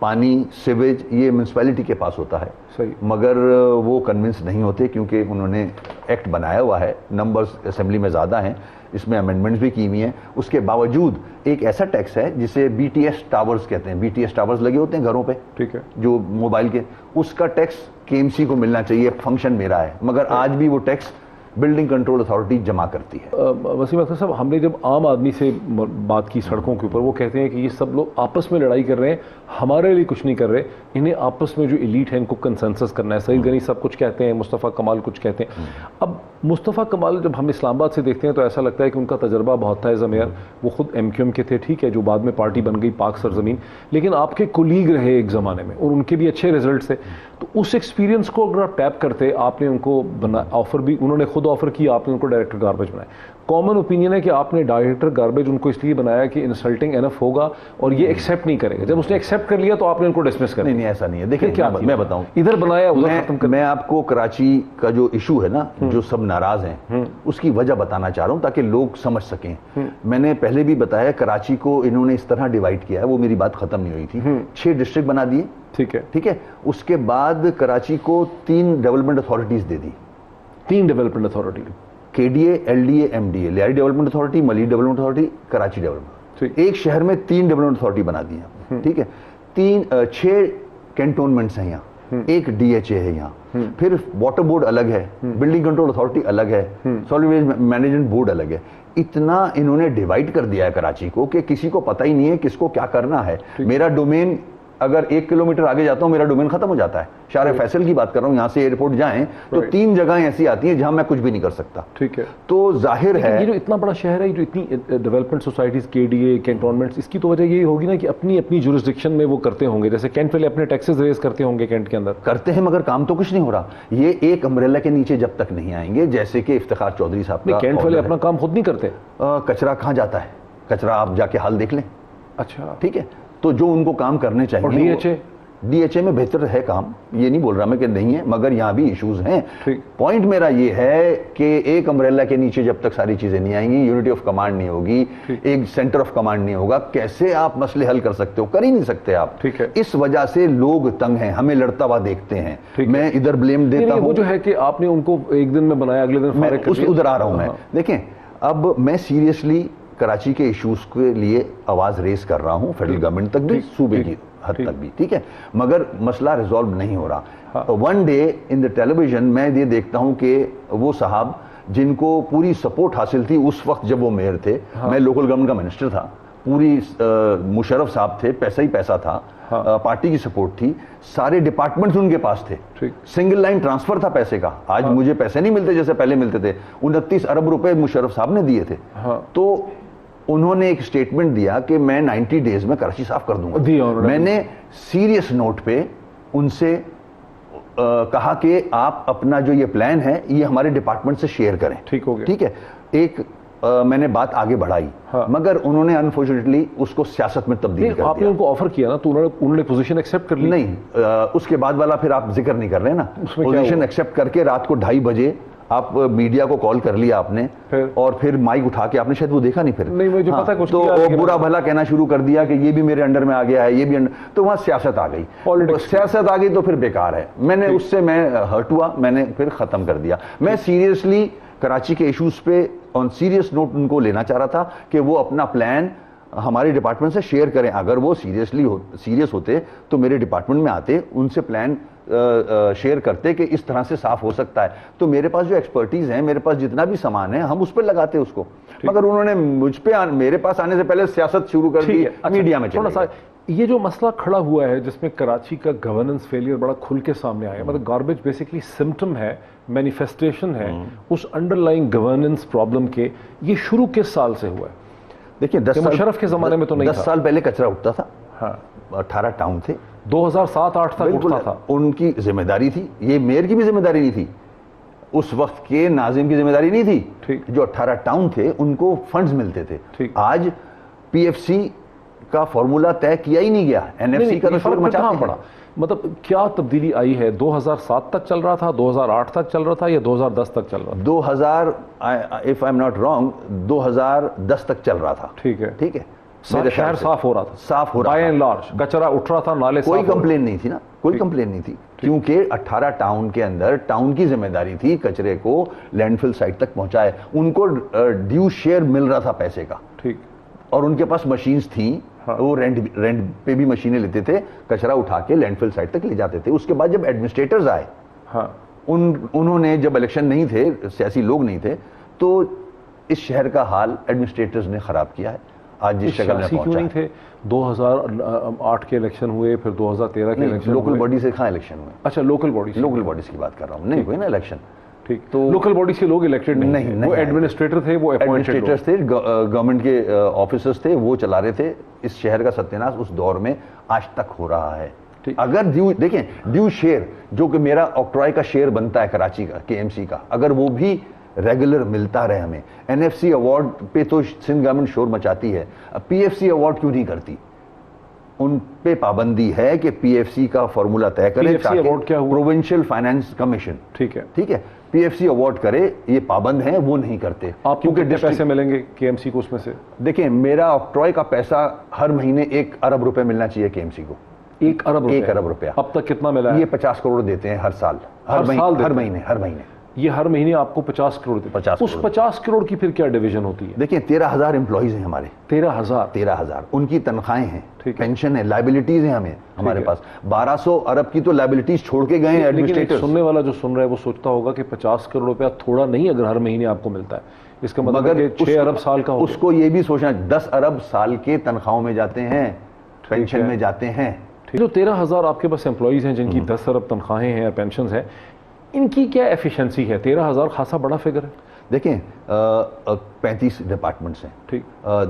पानी, सीवेज, ये म्यूनसिपैलिटी के पास होता है। सही। मगर वो कन्विंस नहीं होते क्योंकि उन्होंने एक्ट बनाया हुआ है, नंबर्स असेंबली में ज़्यादा हैं, इसमें अमेंडमेंट्स भी की हुई हैं। उसके बावजूद एक ऐसा टैक्स है जिसे BTS टावर्स कहते हैं, BTS टावर्स लगे होते हैं घरों पे, ठीक है, जो मोबाइल के, उसका टैक्स KMC को मिलना चाहिए, फंक्शन मेरा है, मगर आज भी वो टैक्स बिल्डिंग कंट्रोल अथॉरिटी जमा करती है। वसीम अख्तर साहब, हमने जब आम आदमी से बात की सड़कों के ऊपर, वो कहते हैं कि ये सब लोग आपस में लड़ाई कर रहे हैं, हमारे लिए कुछ नहीं कर रहे, इन्हें आपस में जो एलीट है इनको कंसेंसस करना है। सईद गनी सब कुछ कहते हैं, मुस्तफ़ा कमाल कुछ कहते हैं। अब मुस्तफ़ा कमाल जब हम इस्लामाबाद से देखते हैं तो ऐसा लगता है कि उनका तजर्बा बहुत था एज अ मेयर, वो खुद MQM के थे, ठीक है, जो बाद में पार्टी बन गई पाक सरजमीन, लेकिन आपके कुलीग रहे एक ज़माने में और उनके भी अच्छे रिजल्ट थे। तो उस एक्सपीरियंस को अगर आप टैप करते, आपने उनको ऑफर भी, उन्होंने खुद ऑफर किया, आपने उनको डायरेक्टर गार्बेज बनाया। कॉमन ओपिनियन है कि आपने डायरेक्टर गार्बेज उनको इसलिए बनाया कि इंसल्टिंग एनफ होगा और ये एक्सेप्ट नहीं करेगा। जब उसने एक्सेप्ट कर लिया तो आपने उनको डिसमिस कर दिया। नहीं, ऐसा नहीं है। देखिए क्या मैं बताऊं, इधर बनाया उधर खत्म कर। मैं आपको कराची का जो इशू है ना, जो सब नाराज हैं, उसकी वजह बताना चाह रहा हूं ताकि लोग समझ सकें। मैंने पहले भी बताया, कराची को इन्होंने इस तरह डिवाइड किया है, वो मेरी बात खत्म नहीं हुई थी। 6 डिस्ट्रिक्ट बना दिए, ठीक है। उसके बाद कराची को 3 डेवलपमेंट अथॉरिटीज दे दी। 3 development authority, KDA, LDA, MDA, Lyari development authority, Malik development authority, Karachi development. एक शहर में 3 डेवलपमेंट अथॉरिटी बना दी है, ठीक है। 6 कैंटोनमेंट्स हैं यहाँ, एक DHA है यहाँ, फिर वाटर बोर्ड अलग है, बिल्डिंग कंट्रोल अथॉरिटी अलग है, सॉलिड वेस्ट मैनेजमेंट बोर्ड अलग है। इतना इन्होंने डिवाइड कर दिया है कराची को कि किसी को पता ही नहीं है किसको क्या करना है। मेरा डोमेन अगर 1 किलोमीटर आगे जाता हूं, मेरा डोमेन खत्म हो जाता है। शार फैसल की बात कर रहा हूं, यहां से एयरपोर्ट जाएं तो 3 जगह ऐसी आती हैं जहां मैं कुछ भी नहीं कर सकता, ठीक है। तो जाहिर है ये जो इतना बड़ा शहर है, जो इतनी डेवलपमेंट सोसाइटीज, KDA, कैंटोनमेंट्स, इसकी तो वजह यही होगी ना कि अपनी अपनी जुरिस्डिक्शन में वो करते होंगे। जैसे कैंट वाले अपने टैक्सेस रेज करते होंगे, कैंट के अंदर करते हैं, मगर काम तो कुछ नहीं हो रहा। ये एक अम्ब्रेला के नीचे जब तक नहीं आएंगे, जैसे कि इफ्तिखार चौधरी साहब का, कैंट वाले अपना काम खुद नहीं करते। कचरा कहाँ जाता है? कचरा आप जाके हाल देख लें। अच्छा, ठीक है। तो जो उनको काम करने चाहिए, DHA में बेहतर है काम, ये नहीं बोल रहा मैं कि नहीं है, मगर यहाँ भी इश्यूज हैं। पॉइंट मेरा ये है कि एक अम्ब्रेला के नीचे जब तक सारी चीजें नहीं आएंगी, यूनिटी ऑफ कमांड नहीं होगी, एक सेंटर ऑफ कमांड नहीं होगा, कैसे आप मसले हल कर सकते हो? कर ही नहीं सकते आप। ठीक है। इस वजह से लोग तंग हैं, हमें लड़ता हुआ देखते हैं। मैं इधर ब्लेम देता हूं, वो जो है कि आपने उनको एक दिन में बनाया, अगले दिन फारिग कर दिया। उधर आ रहा हूं मैं। देखें, अब मैं सीरियसली कराची के इश्यूज के लिए आवाज रेस कर रहा हूं, फेडरल गवर्नमेंट तक भी, सूबे की हद तक भी, ठीक है, मगर मसला रिजॉल्व नहीं हो रहा। One day in the television मैं ये देखता हूं कि वो साहब जिनको पूरी सपोर्ट हासिल थी उस वक्त जब वो मेयर थे, मैं लोकल गवर्नमेंट का मिनिस्टर था, पूरी मुशर्रफ साहब थे, पैसा ही पैसा था, पार्टी की सपोर्ट थी, सारे डिपार्टमेंट्स उनके पास थे, सिंगल लाइन ट्रांसफर था पैसे का। आज मुझे पैसे नहीं मिलते जैसे पहले मिलते थे। 29 अरब रुपए मुशर्रफ साहब ने दिए थे। तो उन्होंने एक स्टेटमेंट दिया कि मैं 90 डेज में कराची साफ कर दूंगा। मैंने सीरियस नोट पे उनसे कहा कि आप अपना जो ये प्लान है ये हमारे डिपार्टमेंट से शेयर करें। ठीक हो गया, ठीक है। एक मैंने बात आगे बढ़ाई, मगर उन्होंने अनफॉर्चुनेटली उसको सियासत में तब्दील कर दिया। आपने उनको ऑफर किया ना, तो उन्होंने पोजीशन एक्सेप्ट कर ली? नहीं, उसके बाद वाला फिर आप जिक्र नहीं कर रहे ना। पोजीशन एक्सेप्ट करके रात को 2:30 बजे आप मीडिया को कॉल कर लिया आपने, और फिर माइक उठा के आपने, शायद वो देखा नहीं, फिर नहीं मुझे पता कुछ, तो बुरा भला कहना शुरू कर दिया कि ये भी मेरे अंडर में आ गया है, ये भी तो वहां सियासत आ गई, सियासत आ गई तो फिर बेकार है। मैंने उससे मैं हर्ट हुआ, मैंने फिर खत्म कर दिया। मैं सीरियसली कराची के इश्यूज पे ऑन सीरियस नोट उनको लेना चाह रहा था कि वो अपना प्लान हमारे डिपार्टमेंट से शेयर करें। अगर वो सीरियस होते तो मेरे डिपार्टमेंट में आते, उनसे प्लान शेयर करते कि इस तरह से साफ हो सकता है। तो मेरे पास जो एक्सपर्टीज है, मेरे पास जितना भी सामान है, हम उस पर लगाते उसको। मगर उन्होंने मेरे पास आने से पहले सियासत शुरू कर दी, मीडिया में थोड़ा सा ये जो मसला खड़ा हुआ है जिसमें कराची का गवर्नेंस फेलियर बड़ा खुल के सामने आया, मतलब गार्बेज बेसिकली सिम्टम है, मैनिफेस्टेशन है उस अंडरलाइंग गवर्नेंस प्रॉब्लम के। ये शुरू किस साल से हुआ है? देखिए 10 साल मुशर्रफ के जमाने में तो नहीं 10 साल पहले कचरा उठता था। हाँ, 18 टाउन थे, 2007-8 तक उठता था। उनकी जिम्मेदारी थी, ये मेयर की भी जिम्मेदारी नहीं थी, उस वक्त के नाजिम की जिम्मेदारी नहीं थी। जो 18 टाउन थे उनको फंड्स मिलते थे। आज पीएफसी का फॉर्मूला तय किया ही नहीं गया, एनएफसी का तो शोर मचा पड़ा। मतलब क्या तब्दीली आई है? 2007 तक चल रहा था, 2008 तक चल रहा था, या 2010 तक चल रहा था? 2000 if I am not wrong 2010 तक चल रहा था। ठीक है, ठीक है। शहर साफ हो रहा था, साफ हो रहा था, बाय एंड लार्ज कचरा उठ रहा था, नाले कोई कंप्लेन नहीं थी ना, कोई कंप्लेन नहीं थी, क्योंकि 18 टाउन के अंदर टाउन की जिम्मेदारी थी कचरे को लैंडफिल साइट तक पहुंचाए। उनको ड्यू शेयर मिल रहा था पैसे का। ठीक। और उनके पास मशीन्स थी। हाँ। वो रेंट पे भी मशीनें लेते थे, कचरा उठा के लैंडफिल साइट तक ले जाते थे। उसके बाद जब एडमिनिस्ट्रेटर्स आए, हाँ, उन्होंने जब इलेक्शन नहीं थे, सियासी लोग नहीं थे, तो इस शहर का हाल एडमिनिस्ट्रेटर्स ने खराब किया है। आज जिस शक्ल में पहुंचा नहीं थे। 2008 के इलेक्शन हुए, फिर 2013 के इलेक्शन। लोकल बॉडी से कहाँ इलेक्शन हुए? अच्छा, लोकल बॉडीज की बात कर रहा हूँ। नहीं हुए ना इलेक्शन। ठीक। तो लोकल बॉडी से लोग इलेक्टेड नहीं, वो एडमिनिस्ट्रेटर थे, वो एडमिनिस्ट्रेटर्स थे, गवर्नमेंट के ऑफिसर्स थे, वो चला रहे थे। इस शहर का सत्यानाश उस दौर में आज तक हो रहा है। अगर ड्यू शेयर जो कि मेरा ऑक्ट्रॉय का शेयर बनता है कराची का, केएमसी का, अगर वो भी रेगुलर मिलता रहे हमें। एनएफसी अवार्ड पे तो सिंध गवर्नमेंट शोर मचाती है, पीएफसी अवार्ड क्यों नहीं करती? उन पे पाबंदी है कि पीएफसी का फॉर्मूला तय करे। अवार्ड क्या हुआ? Provincial finance commission. ठीक है, पीएफसी अवार्ड करे, ये पाबंद है, वो नहीं करते। आप क्योंकि पैसे मिलेंगे केएमसी को उसमें से? देखिए, मेरा ऑक्ट्रॉय का पैसा हर महीने 1 अरब रुपए मिलना चाहिए केएमसी को। 1 अरब रुपया। अब तक कितना मिला है? ये 50 करोड़ देते हैं हर साल, हर महीने। ये हर महीने आपको 50 करोड़ देते हैं। उस 50 करोड़ की फिर क्या डिवीजन होती है? देखिए, 13,000 एम्प्लॉइज हैं हमारे। 13,000 उनकी तनख्वाहें हैं, पेंशन है, लाइबिलिटीज हैं हमारे पास। 1200 अरब की तो लाइबिलिटीज छोड़ के गए हैं एडमिनिस्ट्रेटर। सुनने वाला जो सुन रहा है वो सोचता होगा कि 50 करोड़ रुपया थोड़ा नहीं, अगर हर महीने आपको मिलता है, इसका मतलब 6 अरब साल का। उसको ये भी सोचना, 10 अरब साल के तनख्वाहों में जाते हैं, पेंशन में जाते हैं। जो 13,000 आपके पास एम्प्लॉइज हैं जिनकी 10 अरब तनख्वाहें हैं, पेंशन है, इनकी क्या एफिशिएंसी है? 13,000 खासा बड़ा फिगर है। देखें, 35 डिपार्टमेंट्स हैं। ठीक।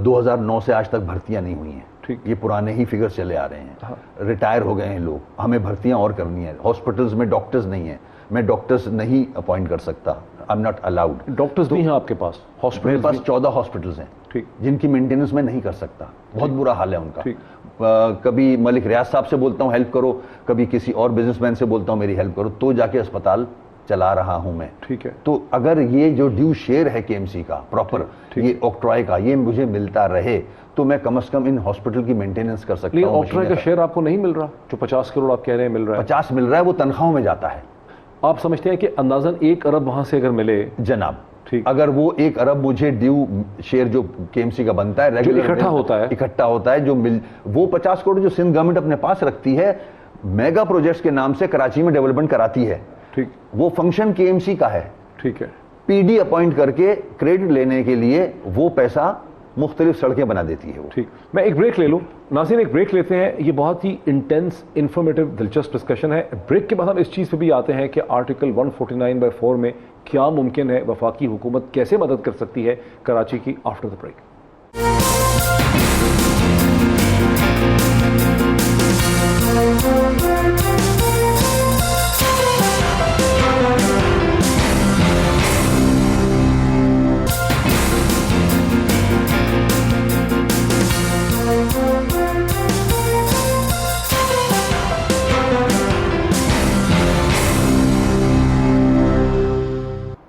2009 से आज तक भर्तियां नहीं हुई हैं। ठीक। ये पुराने ही फिगर चले आ रहे हैं। हाँ। रिटायर हो गए हैं लोग, हमें भर्तियां और करनी है। हॉस्पिटल्स में डॉक्टर्स नहीं है, मैं डॉक्टर्स नहीं अपॉइंट कर सकता, I am not allowed. Doctors भी हैं आपके पास? मेरे पास 14 हॉस्पिटल्स हैं। ठीक। जिनकी मेंटेनेंस मैं नहीं कर सकता, बहुत बुरा हाल है उनका। कभी मलिक रियाज साहब से बोलता हूँ हेल्प करो, कभी किसी और बिजनेसमैन से बोलता हूँ मेरी हेल्प करो, तो जाके अस्पताल चला रहा हूं मैं। ठीक है। तो अगर ये जो ड्यू शेयर है केएमसी का प्रॉपर, ये ऑक्ट्रॉय का, ये मुझे मिलता रहे, तो मैं कम से कम इन हॉस्पिटल की मेंटेनेंस कर सकता हूं। ऑक्ट्रॉय का शेयर आपको नहीं मिल रहा? जो 50 करोड़ आप कह रहे हैं मिल रहा है? 50 मिल रहा है, वो तनख्वाहों में जाता है। आप समझते हैं कि अंदाजन 1 अरब वहां से अगर मिले? जनाब, ठीक। अगर वो 1 अरब मुझे ड्यू शेयर जो केएमसी का बनता है, रेगुलर इकट्ठा होता है, जो वो 50 करोड़ जो सिंध गवर्नमेंट अपने पास रखती है, मेगा प्रोजेक्ट्स के नाम से कराची में डेवलपमेंट कराती है। ठीक। वो फंक्शन केएमसी का है। ठीक है। पीडी अपॉइंट करके क्रेडिट लेने के लिए वो पैसा मुख्तलिफ सड़कें बना देती है वो। ठीक। मैं एक ब्रेक ले लूं। नाज़रीन, एक ब्रेक लेते हैं। ये बहुत ही इंटेंस, इंफॉर्मेटिव, दिलचस्प डिस्कशन है। ब्रेक के बाद हम इस चीज़ पे भी आते हैं कि आर्टिकल 149/4 में क्या मुमकिन है, वफाकी हुकूमत कैसे मदद कर सकती है कराची की, आफ्टर द ब्रेक।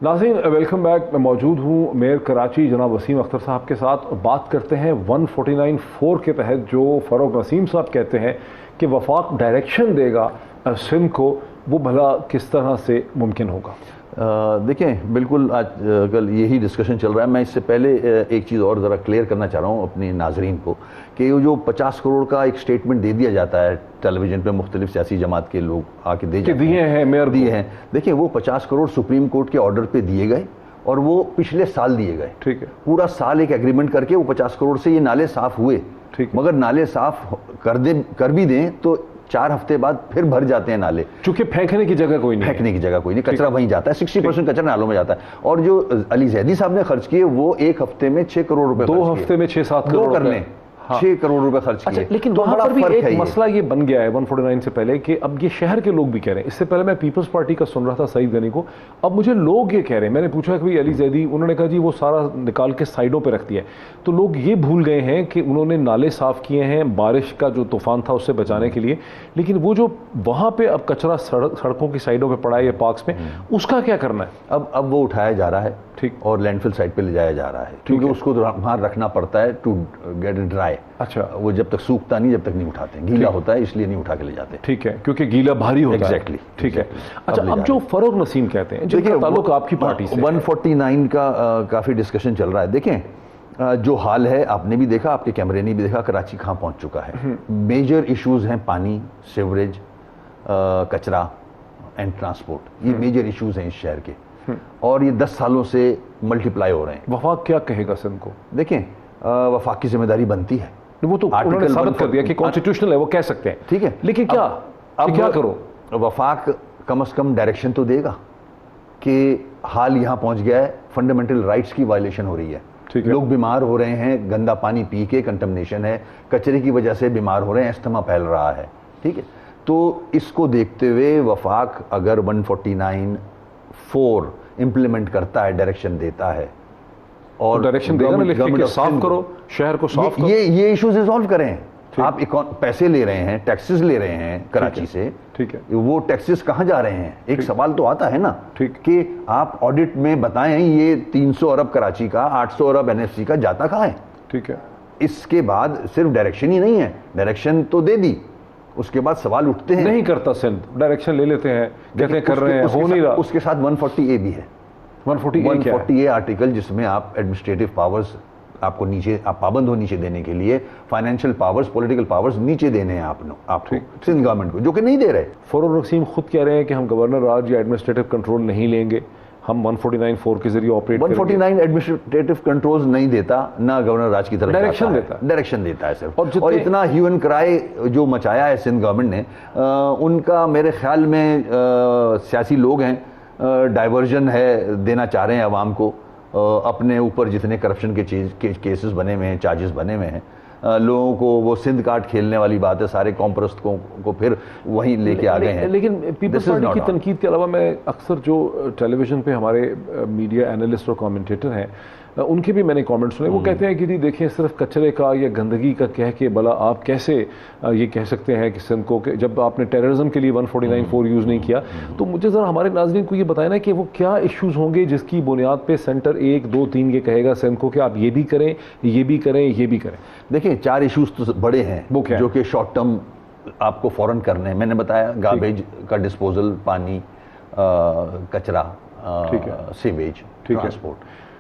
नाज़रीन, वेलकम बैक। मैं मौजूद हूँ मेयर कराची जनाब वसीम अख्तर साहब के साथ। बात करते हैं 149/4 के तहत जो फ़ारूक नसीम साहब कहते हैं कि वफाक डायरेक्शन देगा सिंध को, वो भला किस तरह से मुमकिन होगा? देखें, बिल्कुल आज कल यही डिस्कशन चल रहा है। मैं इससे पहले एक चीज़ और ज़रा क्लियर करना चाह रहा हूँ अपने नाजरीन को कि वो जो 50 करोड़ का एक स्टेटमेंट दे दिया जाता है टेलीविज़न पे, मुख्तलिफ सियासी जमात के लोग आके दिए हैं, मेयर दिए हैं। देखिए, वो 50 करोड़ सुप्रीम कोर्ट के ऑर्डर पे दिए गए और वो पिछले साल दिए गए। ठीक है, पूरा साल एक एग्रीमेंट करके वो 50 करोड़ से ये नाले साफ हुए। ठीक, मगर नाले साफ कर भी दें तो 4 हफ्ते बाद फिर भर जाते हैं नाले, चूंकि फेंकने की जगह कोई नहीं, फेंकने की जगह कोई नहीं, कचरा वहीं जाता है। 60% कचरा नालों में जाता है। और जो अली जैदी साहब ने खर्च किए वो 1 हफ्ते में 6 करोड़ रुपए, 2 हफ्ते में 6-7 करोड़ कर लें, 6 करोड़ रुपए खर्च किए। लेकिन तो वहां बड़ा पर भी फर्क है एक मसला ये बन गया है 149 से पहले कि अब ये शहर के लोग भी कह रहे हैं। इससे पहले मैं पीपल्स पार्टी का सुन रहा था सईद गनी को, अब मुझे लोग ये कह रहे हैं, मैंने पूछा कि भाई अली जैदी, उन्होंने कहा जी वो सारा निकाल के साइडों पे रख दिया है। तो लोग ये भूल गए हैं कि उन्होंने नाले साफ किए हैं बारिश का जो तूफान था उससे बचाने के लिए, लेकिन वो जो वहां पे अब कचरा सड़कों की साइडों पे पड़ा है या पार्क्स में, उसका क्या करना है? अब वो उठाया जा रहा है, ठीक, और लैंडफिल साइट पे ले जाया जा रहा है, क्योंकि उसको वहां रखना पड़ता है टू गेट इट ड्राई। अच्छा, वो जब तक सूखता नहीं, जब तक नहीं उठाते, गीला होता है इसलिए नहीं उठा के ले जाते। ठीक है, क्योंकि गीला भारी होता है। एग्जैक्टली, ठीक है। अच्छा, अब जो फरोग नसीम कहते हैं, जिनका ताल्लुक आपकी पार्टी से, 149 का काफी डिस्कशन चल रहा है। देखें, जो हाल है आपने भी देखा, आपके कैमरे ने भी देखा, कराची कहाँ पहुंच चुका है। मेजर इश्यूज हैं पानी, सीवरेज, कचरा एंड ट्रांसपोर्ट। ये मेजर इश्यूज हैं इस शहर के, और ये 10 सालों से मल्टीप्लाई हो रहे हैं। वफाक क्या कहेगा सिंध को? देखें, वफाक की जिम्मेदारी बनती है, वो तो उन्होंने साबित कर दिया कि कॉन्स्टिट्यूशनल है, वो कह सकते हैं। ठीक है, लेकिन क्या अब क्या करो? वफाक कम से कम डायरेक्शन तो देगा कि हाल यहां पहुंच गया है, फंडामेंटल राइट्स की वायलेशन हो रही है, लोग बीमार हो रहे हैं, गंदा पानी पी के, कंटमिनेशन है, कचरे की वजह से बीमार हो रहे हैं, अस्थमा फैल रहा है। ठीक है, तो इसको देखते हुए वफाक अगर 149(4) इंप्लीमेंट करता है, डायरेक्शन देता है, और डायरेक्शन देगा ना, लिख के साफ करो, शहर को साफ करो, ये इश्यूज रिजॉल्व करें। आप पैसे ले रहे हैं, टैक्सेस ले रहे हैं कराची से, ठीक है, वो टैक्सेस कहां जा रहे हैं? एक सवाल तो आता है ना, कि आप ऑडिट में बताएं ये 300 अरब कराची का, 800 अरब एनएफसी का जाता कहां है? ठीक है, इसके बाद सिर्फ डायरेक्शन ही नहीं है, डायरेक्शन तो दे दी, उसके बाद सवाल उठते हैं। नहीं करता सिंध, डायरेक्शन ले लेते हैं, कहते हैं कर रहे हैं, हो नहीं रहा। उसके साथ 140A भी है, 140A आर्टिकल, जिसमें आप एडमिनिस्ट्रेटिव पावर्स आपको नीचे, आप पाबंद हो नीचे देने के लिए, फाइनेंशियल पावर्स, पॉलिटिकल पावर्स नीचे देने हैं आपको सिंध गवर्नमेंट को, जो कि नहीं दे रहे। फरोग नसीम खुद कह रहे हैं कि हम गवर्नर राज या एडमिनिस्ट्रेटिव कंट्रोल नहीं लेंगे, हम 149(4) के जरिए ऑपरेट 149 एडमिनिस्ट्रेटिव कंट्रोल नहीं देता, ना गवर्नर राज की तरफ डायरेक्शन देता है सिर्फ। और इतना ह्यू एंड क्राई जो मचाया है सिंध गवर्नमेंट ने, उनका मेरे ख्याल में सियासी लोग हैं, डाइवर्जन है, देना चाह रहे हैं अवाम को, अपने ऊपर जितने करप्शन के केसेस बने हुए हैं, चार्जेस बने हुए हैं, लोगों को वो सिंध कार्ड खेलने वाली बात है, सारे कॉम्प्रस्तों को फिर वहीं लेके आ गए हैं। लेकिन पीपल्स पार्टी की तनकीद के अलावा मैं अक्सर जो टेलीविजन पे हमारे मीडिया एनालिस्ट और कमेंटेटर हैं, उनके भी मैंने कमेंट सुने। वो कहते हैं कि जी देखिए, सिर्फ कचरे का या गंदगी का कह के भला आप कैसे ये कह सकते हैं कि सिंध को, जब आपने टेररिज्म के लिए 149(4) यूज़ नहीं किया। तो मुझे ज़रा हमारे नाज़रीन को ये बताया ना कि वो क्या इश्यूज़ होंगे जिसकी बुनियाद पे सेंटर 1, 2, 3 ये कहेगा सिंध को कि आप ये भी करें, ये भी करें, ये भी करें। देखिए, 4 इश्यूज तो बड़े हैं, वो क्या जो कि शॉर्ट टर्म आपको फौरन करने हैं। मैंने बताया गार्बेज का डिस्पोजल, पानी, कचरा, सीवेज, ट्रांसपोर्ट।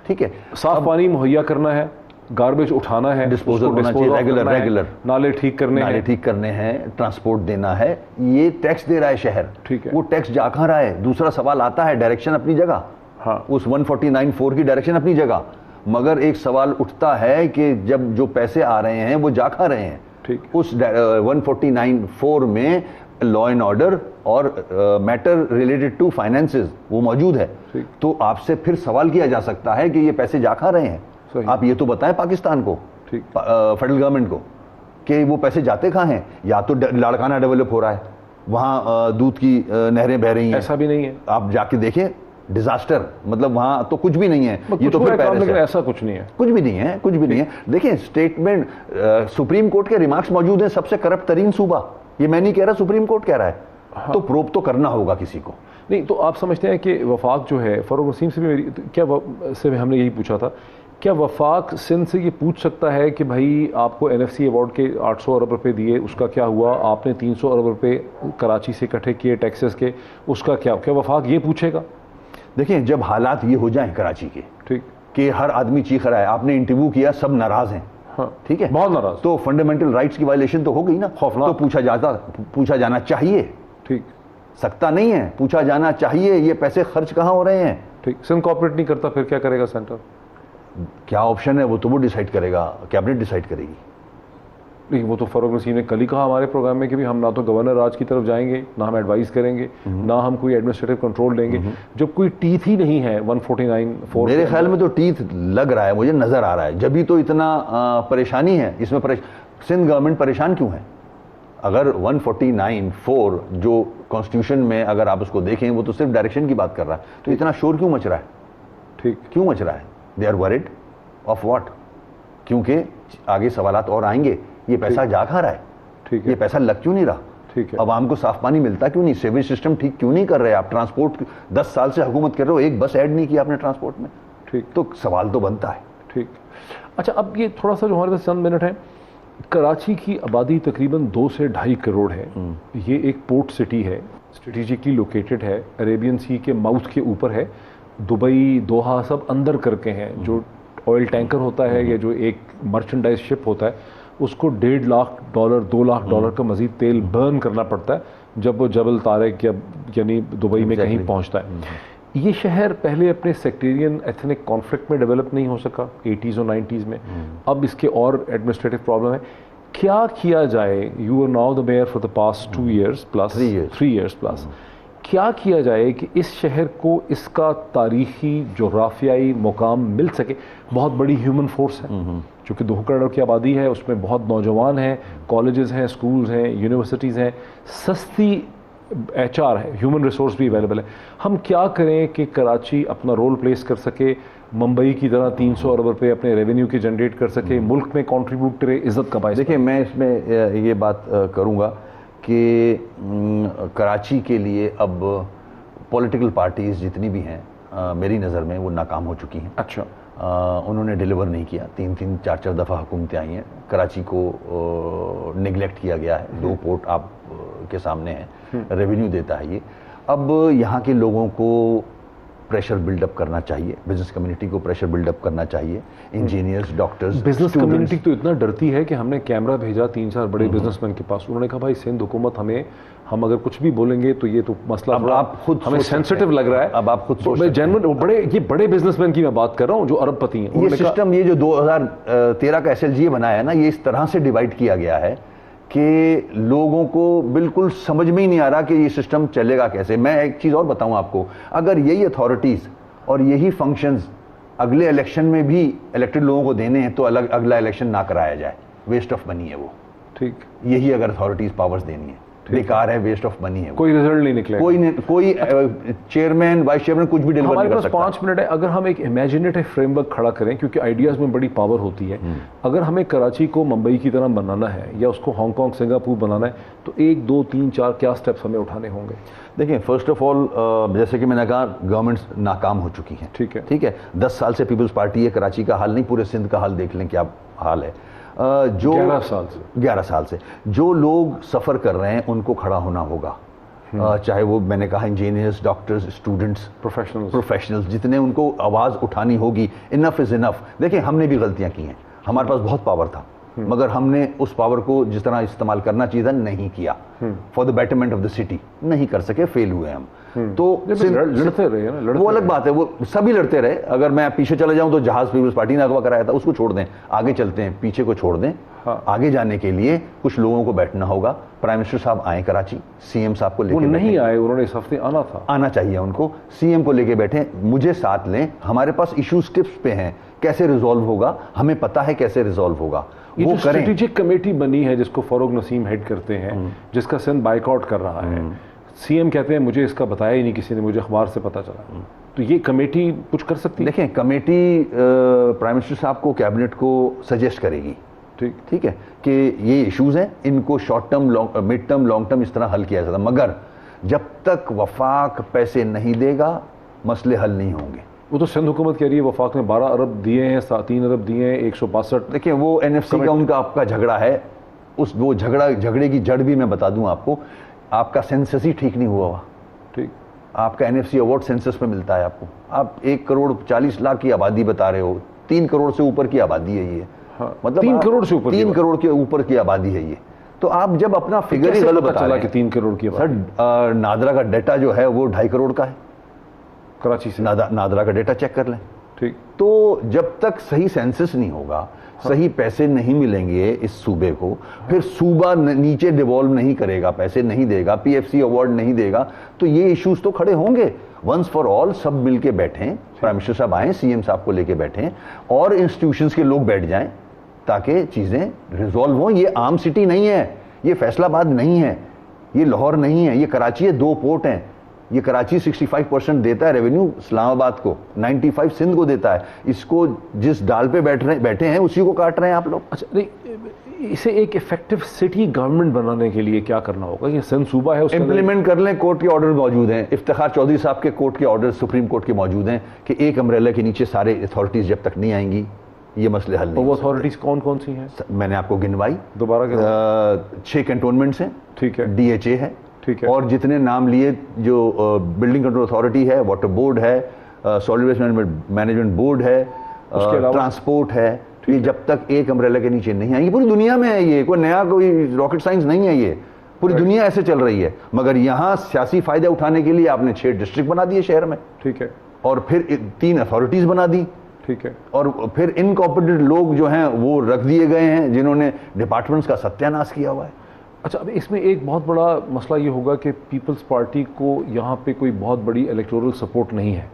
ठीक है, साफ पानी मुहैया करना है, गार्बेज उठाना है, डिस्पोजल होना चाहिए, रेगुलर, नाले ठीक करने हैं, ट्रांसपोर्ट देना है। ये टैक्स दे रहा है शहर, ठीक है, वो टैक्स जा कहां रहा है? दूसरा सवाल आता है, डायरेक्शन अपनी जगह, हाँ, उस 149(4) की डायरेक्शन अपनी जगह, मगर एक सवाल उठता है कि जब जो पैसे आ रहे हैं वो जा कहां रहे हैं? ठीक, उस 149(4) में लॉ एंड ऑर्डर और मैटर रिलेटेड टू फाइनेंसेस वो मौजूद है। तो आपसे फिर सवाल किया जा सकता है कि ये पैसे जा कहां रहे हैं? आप ये तो बताएं पाकिस्तान को, फेडरल गवर्नमेंट को, कि वो पैसे जाते कहां हैं? या तो लाड़काना डेवलप हो रहा है, वहां दूध की नहरें बह रही हैं, ऐसा भी नहीं है, आप जाके देखें, डिजास्टर, मतलब वहां तो कुछ भी नहीं है, ये तो फिर पेरिस है। ऐसा कुछ नहीं है, कुछ भी नहीं है, कुछ भी नहीं है। देखिए, स्टेटमेंट सुप्रीम कोर्ट के रिमार्क्स मौजूद हैं, सबसे करप्ट तरीन सूबा, ये मैं नहीं कह रहा, सुप्रीम कोर्ट कह रहा है। हाँ। तो प्रोब तो करना होगा किसी को। नहीं तो आप समझते हैं कि वफाक जो है, फरोग नसीम से भी मेरी क्या से हमने यही पूछा था, क्या वफाक सिंध से ये पूछ सकता है कि भाई आपको एनएफसी अवार्ड के 800 अरब रुपए दिए, उसका क्या हुआ? आपने 300 अरब रुपए कराची से इकट्ठे किए टैक्सेस के, उसका क्या वफाक ये पूछेगा? देखिए जब हालात ये हो जाएं कराची के, ठीक, कि हर आदमी चीख रहा है, आपने इंटरव्यू किया, सब नाराज हैं, हाँ, ठीक है, बहुत नाराज, तो फंडामेंटल राइट्स की वायलेशन तो हो गई ना, खौफनाक, तो पूछा जाना चाहिए, ठीक, सकता नहीं है, पूछा जाना चाहिए ये पैसे खर्च कहाँ हो रहे हैं। ठीक, सिंध कॉपरेट नहीं करता, फिर क्या करेगा सेंटर? क्या ऑप्शन है वो तो वो डिसाइड करेगा, कैबिनेट डिसाइड करेगी। नहीं, वो तो फरूक नसीम ने कल ही कहा हमारे प्रोग्राम में कि भी हम ना तो गवर्नर राज की तरफ जाएंगे, ना हम एडवाइस करेंगे, ना हम कोई एडमिनिस्ट्रेटिव कंट्रोल लेंगे, जब कोई टीथ ही नहीं है 149(4) मेरे ख्याल में तो टीथ लग रहा है, मुझे नजर आ रहा है, जब भी तो इतना परेशानी है इसमें। सिंध गवर्नमेंट परेशान क्यों है? अगर 149(4) जो कॉन्स्टिट्यूशन में अगर आप उसको देखें वो तो सिर्फ डायरेक्शन की बात कर रहा है, तो इतना शोर क्यों मच रहा है? ठीक, क्यों मच रहा है? They are worried of what? क्योंकि आगे सवालात और आएंगे, ये पैसा जा खा रहा है, ठीक है, ये पैसा लग क्यों नहीं रहा? ठीक है, आवाम को साफ पानी मिलता क्यों नहीं? सिविल सिस्टम ठीक क्यों नहीं कर रहे? आप ट्रांसपोर्ट 10 साल से हुकूमत कर रहे हो, एक बस ऐड नहीं किया आपने ट्रांसपोर्ट में, ठीक, तो सवाल तो बनता है। ठीक। अच्छा, अब ये थोड़ा सा जो हमारे पास चंद मिनट है, कराची की आबादी तकरीबन 2 से 2.5 करोड़ है, ये एक पोर्ट सिटी है, स्ट्रेटेजिकली लोकेटेड है, अरेबियन सी के माउथ के ऊपर है, दुबई, दोहा सब अंदर करके हैं। जो ऑयल टैंकर होता है या जो एक मर्चेंडाइज शिप होता है उसको $1.5 लाख, $2 लाख का मजीद तेल बर्न करना पड़ता है जब वो जबल तारिक यानी दुबई में कहीं पहुंचता है। ये शहर पहले अपने सेक्टेरियन एथनिक कॉन्फ्लिक्ट में डेवलप नहीं हो सका 80s और 90s में, अब इसके और एडमिनिस्ट्रेटिव प्रॉब्लम है। क्या किया जाए? You are now the mayor for the past 2 years plus, 3 years plus, क्या किया जाए कि इस शहर को इसका तारीखी जोग्राफियाई मुकाम मिल सके? बहुत बड़ी ह्यूमन फोर्स है, चूँकि 2 करोड़ की आबादी है, उसमें बहुत नौजवान हैं, कॉलेजेस हैं, स्कूल्स हैं, यूनिवर्सिटीज़ हैं, सस्ती HR है, ह्यूमन रिसोर्स भी अवेलेबल है। हम क्या करें कि कराची अपना रोल प्लेस कर सके, मुंबई की तरह 300 अरब रुपये अपने रेवेन्यू के जनरेट कर सके, मुल्क में कंट्रीब्यूट करे, इज़्ज़त का बायस? देखिए, मैं इसमें ये बात करूँगा कि कराची के लिए अब पॉलिटिकल पार्टीज़ जितनी भी हैं मेरी नज़र में वो नाकाम हो चुकी हैं। अच्छा, उन्होंने डिलीवर नहीं किया, 3-3, 4-4 दफ़ा हुकूमतें आई हैं, कराची को निगलेक्ट किया गया है। 2 पोर्ट आप के सामने हैं, रेवेन्यू देता है ये। अब यहाँ के लोगों को प्रेशर बिल्डअप करना चाहिए, बिजनेस कम्युनिटी को प्रेशर बिल्डअप करना चाहिए, इंजीनियर्स, डॉक्टर्स। बिजनेस कम्युनिटी तो इतना डरती है कि हमने कैमरा भेजा 3-4 बड़े बिजनेसमैन के पास, उन्होंने कहा भाई सिंध हुकूमत हम अगर कुछ भी बोलेंगे तो ये तो मसला आप खुद हमें सेंसिटिव लग रहा है। अब आप खुद सोच, ये बड़े बिजनेसमैन की मैं बात कर रहा हूँ जो अरबपति हैं। ये सिस्टम, ये जो 2013 का SLGA बनाया है ना, ये इस तरह से डिवाइड किया गया है कि लोगों को बिल्कुल समझ में ही नहीं आ रहा कि ये सिस्टम चलेगा कैसे। मैं एक चीज़ और बताऊं आपको, अगर यही अथॉरिटीज़ और यही फंक्शंस अगले इलेक्शन में भी इलेक्टेड लोगों को देने हैं तो अगला इलेक्शन ना कराया जाए, वेस्ट ऑफ मनी है वो। ठीक, यही अगर अथॉरिटीज़ पावर्स देनी है, बेकार है, वेस्ट ऑफ मनी है, कोई रिजल्ट नहीं निकलेगा, कोई चेयरमैन, वाइस चेयरमैन कुछ भी डिलीवर नहीं कर सकता। हमारे पास 5 मिनट है, अगर हम एक इमेजिनेटिव फ्रेमवर्क खड़ा करें, क्योंकि आइडियाज़ में बड़ी पावर होती है। अगर हमें कराची को मुंबई की तरह बनाना है या उसको हांगकांग, सिंगापुर बनाना है, तो 1, 2, 3, 4 क्या स्टेप्स हमें उठाने होंगे? देखिए, फर्स्ट ऑफ ऑल, जैसे कि मैंने कहा, गवर्नमेंट्स नाकाम हो चुकी हैं। ठीक है, ठीक है, 10 साल से पीपल्स पार्टी है, कराची का हाल नहीं, पूरे सिंध का हाल देख लें क्या हाल है। जो 11 साल से जो लोग सफ़र कर रहे हैं उनको खड़ा होना होगा, चाहे वो मैंने कहा इंजीनियर्स, डॉक्टर्स, स्टूडेंट्स, प्रोफेशनल्स, जितने उनको आवाज़ उठानी होगी। Enough is enough. देखिए, हमने भी गलतियां की हैं, हमारे पास बहुत पावर था, मगर हमने उस पावर को जिस तरह इस्तेमाल करना चाहिए था नहीं किया। For the betterment of the city नहीं कर सके, फेल हुए हम। तो लड़ते रहे ना, वो अलग बात है, वो सभी लड़ते रहे। अगर मैं पीछे चले जाऊं तो जहाज पीपल्स पार्टी ने अगवा कराया था, उसको छोड़ दें, आगे चलते हैं, पीछे को छोड़ दें। हाँ। आगे जाने के लिए कुछ लोगों को बैठना होगा। प्राइम मिनिस्टर साहब आए कराची, CM साहब को लेके नहीं आए, उन्होंने इस हफ्ते आना था, आना चाहिए उनको। CM को लेके बैठे, मुझे साथ लें, हमारे पास इश्यूज टिप्स पे हैं, कैसे रिजॉल्व होगा हमें पता है, कैसे रिजॉल्व होगा वो करें। स्ट्रेटेजिक कमेटी बनी है जिसको फरूक नसीम हेड करते हैं, जिसका सिंध बाइकआउट कर रहा है। CM कहते हैं मुझे इसका बताया ही नहीं किसी ने, मुझे अखबार से पता चला। तो ये कमेटी कुछ कर सकती है? देखें, कमेटी प्राइम मिनिस्टर साहब को, कैबिनेट को सजेस्ट करेगी, ठीक है, कि ये इश्यूज हैं, इनको short term, mid term, long term इस तरह हल किया जाता, मगर जब तक वफाक पैसे नहीं देगा मसले हल नहीं होंगे। वो तो सिंध हुकूमत कह रही है वफाक ने 12 अरब दिए हैं, 3 अरब दिए हैं, 162। देखिए, वो NFC का उनका आपका झगड़ा है, वो झगड़े की जड़ भी मैं बता दूं आपको, आपका सेंसस ही ठीक नहीं हुआ। ठीक, आपका NFC अवार्ड सेंसस में मिलता है आपको। आप 1 करोड़ 40 लाख की आबादी बता रहे हो, 3 करोड़ से ऊपर की आबादी है ये। हाँ, मतलब 3 करोड़ से ऊपर 3 करोड़ के ऊपर की आबादी है ये। तो आप जब अपना फिगर ही गलत बता रहे हैं कि 3 करोड़ की सर, नादरा का डेटा जो है वो 2.5 करोड़ का है कराची से। नादरा का डेटा चेक कर लें। ठीक। तो जब तक सही सेंसस नहीं होगा, सही पैसे नहीं मिलेंगे इस सूबे को, फिर सूबा नीचे डिवॉल्व नहीं करेगा, पैसे नहीं देगा, PFC अवार्ड नहीं देगा, तो ये इश्यूज तो खड़े होंगे। वंस फॉर ऑल सब मिलके बैठें, प्राइम मिनिस्टर साहब आए, CM साहब को लेके बैठें और इंस्टीट्यूशंस के लोग बैठ जाएं ताकि चीजें रिजॉल्व हों। ये आम सिटी नहीं है, ये फैसलाबाद नहीं है, ये लाहौर नहीं है, ये कराची है। 2 पोर्ट हैं। ये कराची 65% देता है रेवेन्यू इस्लामाबाद को, 95 सिंध को देता है। इसको जिस डाल पे बैठे हैं उसी को काट रहे हैं आप लोग। अच्छा, नहीं, इसे एक इफेक्टिव सिटी गवर्नमेंट बनाने के लिए क्या करना होगा? ये सिंध सूबा है, इंप्लीमेंट कर लें। कोर्ट के ऑर्डर मौजूद हैं, इफ्तिखार चौधरी साहब के कोर्ट के ऑर्डर सुप्रीम कोर्ट के मौजूद हैं कि एक अम्ब्रेला के नीचे सारे अथॉरिटीज जब तक नहीं आएंगी ये मसले हल नहीं। वो अथॉरिटीज कौन कौन सी हैं? मैंने आपको गिनवाई, दोबारा 6 कैंटोनमेंट्स हैं, ठीक है, DHA है, ठीक है, और जितने नाम लिए जो बिल्डिंग कंट्रोल अथॉरिटी है, वाटर बोर्ड है, सॉलिड वेस्ट मैनेजमेंट बोर्ड है, ट्रांसपोर्ट है, ये जब तक एक अम्ब्रेला के नीचे नहीं आएंगी। पूरी दुनिया में है ये, कोई नया कोई रॉकेट साइंस नहीं है ये, पूरी दुनिया ऐसे चल रही है। मगर यहाँ सियासी फायदे उठाने के लिए आपने 6 डिस्ट्रिक्ट बना दिए शहर में, ठीक है, और फिर 3 अथॉरिटीज बना दी, ठीक है, और फिर इनकॉर्पोरेटेड लोग जो हैं वो रख दिए गए हैं जिन्होंने डिपार्टमेंट्स का सत्यानाश किया हुआ है। अच्छा, अब इसमें एक बहुत बड़ा मसला ये होगा कि पीपल्स पार्टी को यहाँ पे कोई बहुत बड़ी इलेक्टोरल सपोर्ट नहीं है।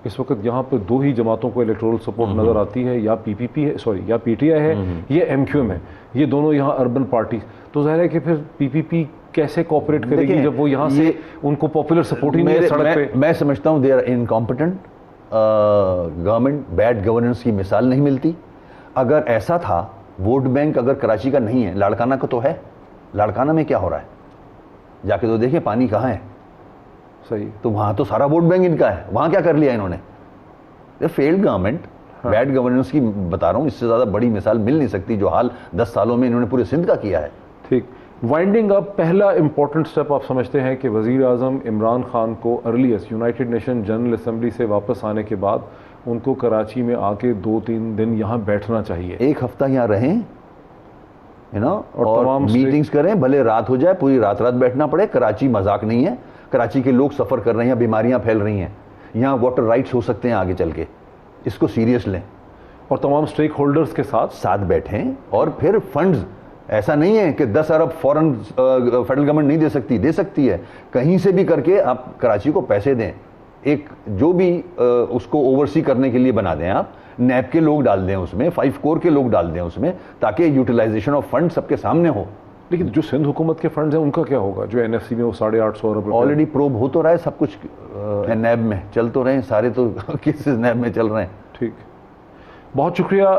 इस वक्त यहाँ पे 2 ही जमातों को इलेक्टोरल सपोर्ट नज़र आती है, या PPP है, सॉरी, या PTI है, या MQM है। ये दोनों यहाँ अर्बन पार्टी। तो जाहिर है कि फिर PPP कैसे कोऑपरेट करेगी जब वो यहाँ से उनको पॉपुलर सपोर्ट ही नहीं है सड़क पे। मैं समझता हूँ they are incompetent government, bad governance की मिसाल नहीं मिलती। अगर ऐसा था, वोट बैंक अगर कराची का नहीं है, लाड़काना का तो है। लाड़काना में क्या हो रहा है जाके तो देखें, पानी कहाँ है। सही, तो वहां तो सारा वोट बैंक इनका है, वहां क्या कर लिया इन्होंने? फेल्ड गवर्नमेंट, बैड गवर्नेंस की बता रहा हूं। इससे ज्यादा बड़ी मिसाल मिल नहीं सकती जो हाल 10 सालों में इन्होंने पूरे सिंध का किया है। ठीक, वाइंडिंग अप, पहला इंपॉर्टेंट स्टेप आप समझते हैं कि वजीर आजम इमरान खान को earliest United nation general assembly से वापस आने के बाद उनको कराची में आके 2-3 दिन यहाँ बैठना चाहिए, 1 हफ्ता यहाँ रहें, और तमाम मीटिंग्स करें, भले रात हो जाए, पूरी रात बैठना पड़े। कराची मजाक नहीं है, कराची के लोग सफ़र कर रहे हैं, बीमारियां फैल रही हैं, यहाँ वाटर राइट्स हो सकते हैं आगे चल के, इसको सीरियस लें और तमाम स्टेक होल्डर्स के साथ बैठें। और फिर फंड्स, ऐसा नहीं है कि 10 अरब फॉरेन फेडरल गवर्नमेंट नहीं दे सकती, दे सकती है। कहीं से भी करके आप कराची को पैसे दें, एक जो भी उसको ओवरसी करने के लिए बना दें, आप नैब के लोग डाल दें उसमें, 5 कोर के लोग डाल दें उसमें, ताकि यूटिलाइजेशन ऑफ फंड सबके सामने हो। लेकिन जो सिंध हुकूमत के फंड्स हैं उनका क्या होगा? जो NFC में वो 850 अरब ऑलरेडी प्रोब हो तो रहा है, सब कुछ नैब में चल तो रहे हैं, सारे तो केसेस नैब में चल रहे हैं। ठीक, बहुत शुक्रिया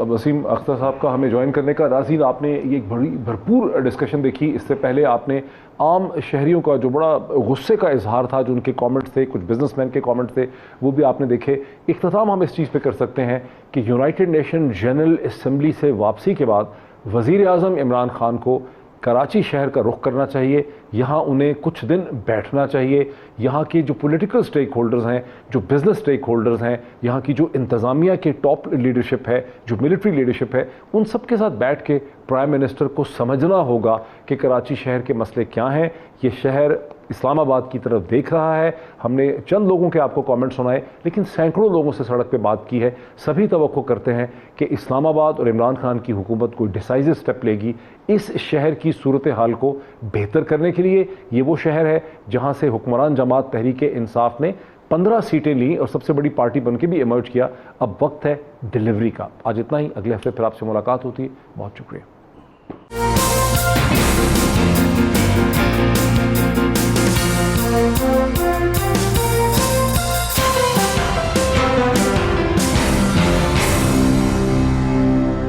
वसीम अख्तर साहब का हमें ज्वाइन करने का। नाज़रीन, आपने ये एक बड़ी भरपूर डिस्कशन देखी। इससे पहले आपने आम शहरियों का जो बड़ा गुस्से का इजहार था, जो उनके कमेंट्स थे, कुछ बिजनेसमैन के कमेंट्स थे, वो भी आपने देखे। इख्तिताम हम इस चीज़ पे कर सकते हैं कि यूनाइटेड नेशन जनरल असेंबली से वापसी के बाद वज़ीर आज़म इमरान खान को कराची शहर का रुख करना चाहिए, यहाँ उन्हें कुछ दिन बैठना चाहिए। यहाँ के जो पॉलिटिकल स्टेक होल्डर्स हैं, जो बिजनेस स्टेक होल्डर्स हैं, यहाँ की जो इंतज़ामिया के टॉप लीडरशिप है, जो मिलिट्री लीडरशिप है, उन सब के साथ बैठ के प्राइम मिनिस्टर को समझना होगा कि कराची शहर के मसले क्या हैं। ये शहर इस्लामाबाद की तरफ देख रहा है। हमने चंद लोगों के आपको कमेंट सुनाए, लेकिन सैकड़ों लोगों से सड़क पे बात की है। सभी तवक्को करते हैं कि इस्लामाबाद और इमरान खान की हुकूमत कोई डिसाइसिव स्टेप लेगी इस शहर की सूरत हाल को बेहतर करने के लिए। ये वो शहर है जहाँ से हुक्मरान जमात तहरीक इंसाफ ने 15 सीटें ली और सबसे बड़ी पार्टी बन के भी इमर्ज किया। अब वक्त है डिलीवरी का। आज इतना ही, अगले हफ्ते फिर आपसे मुलाकात होती है। बहुत शुक्रिया।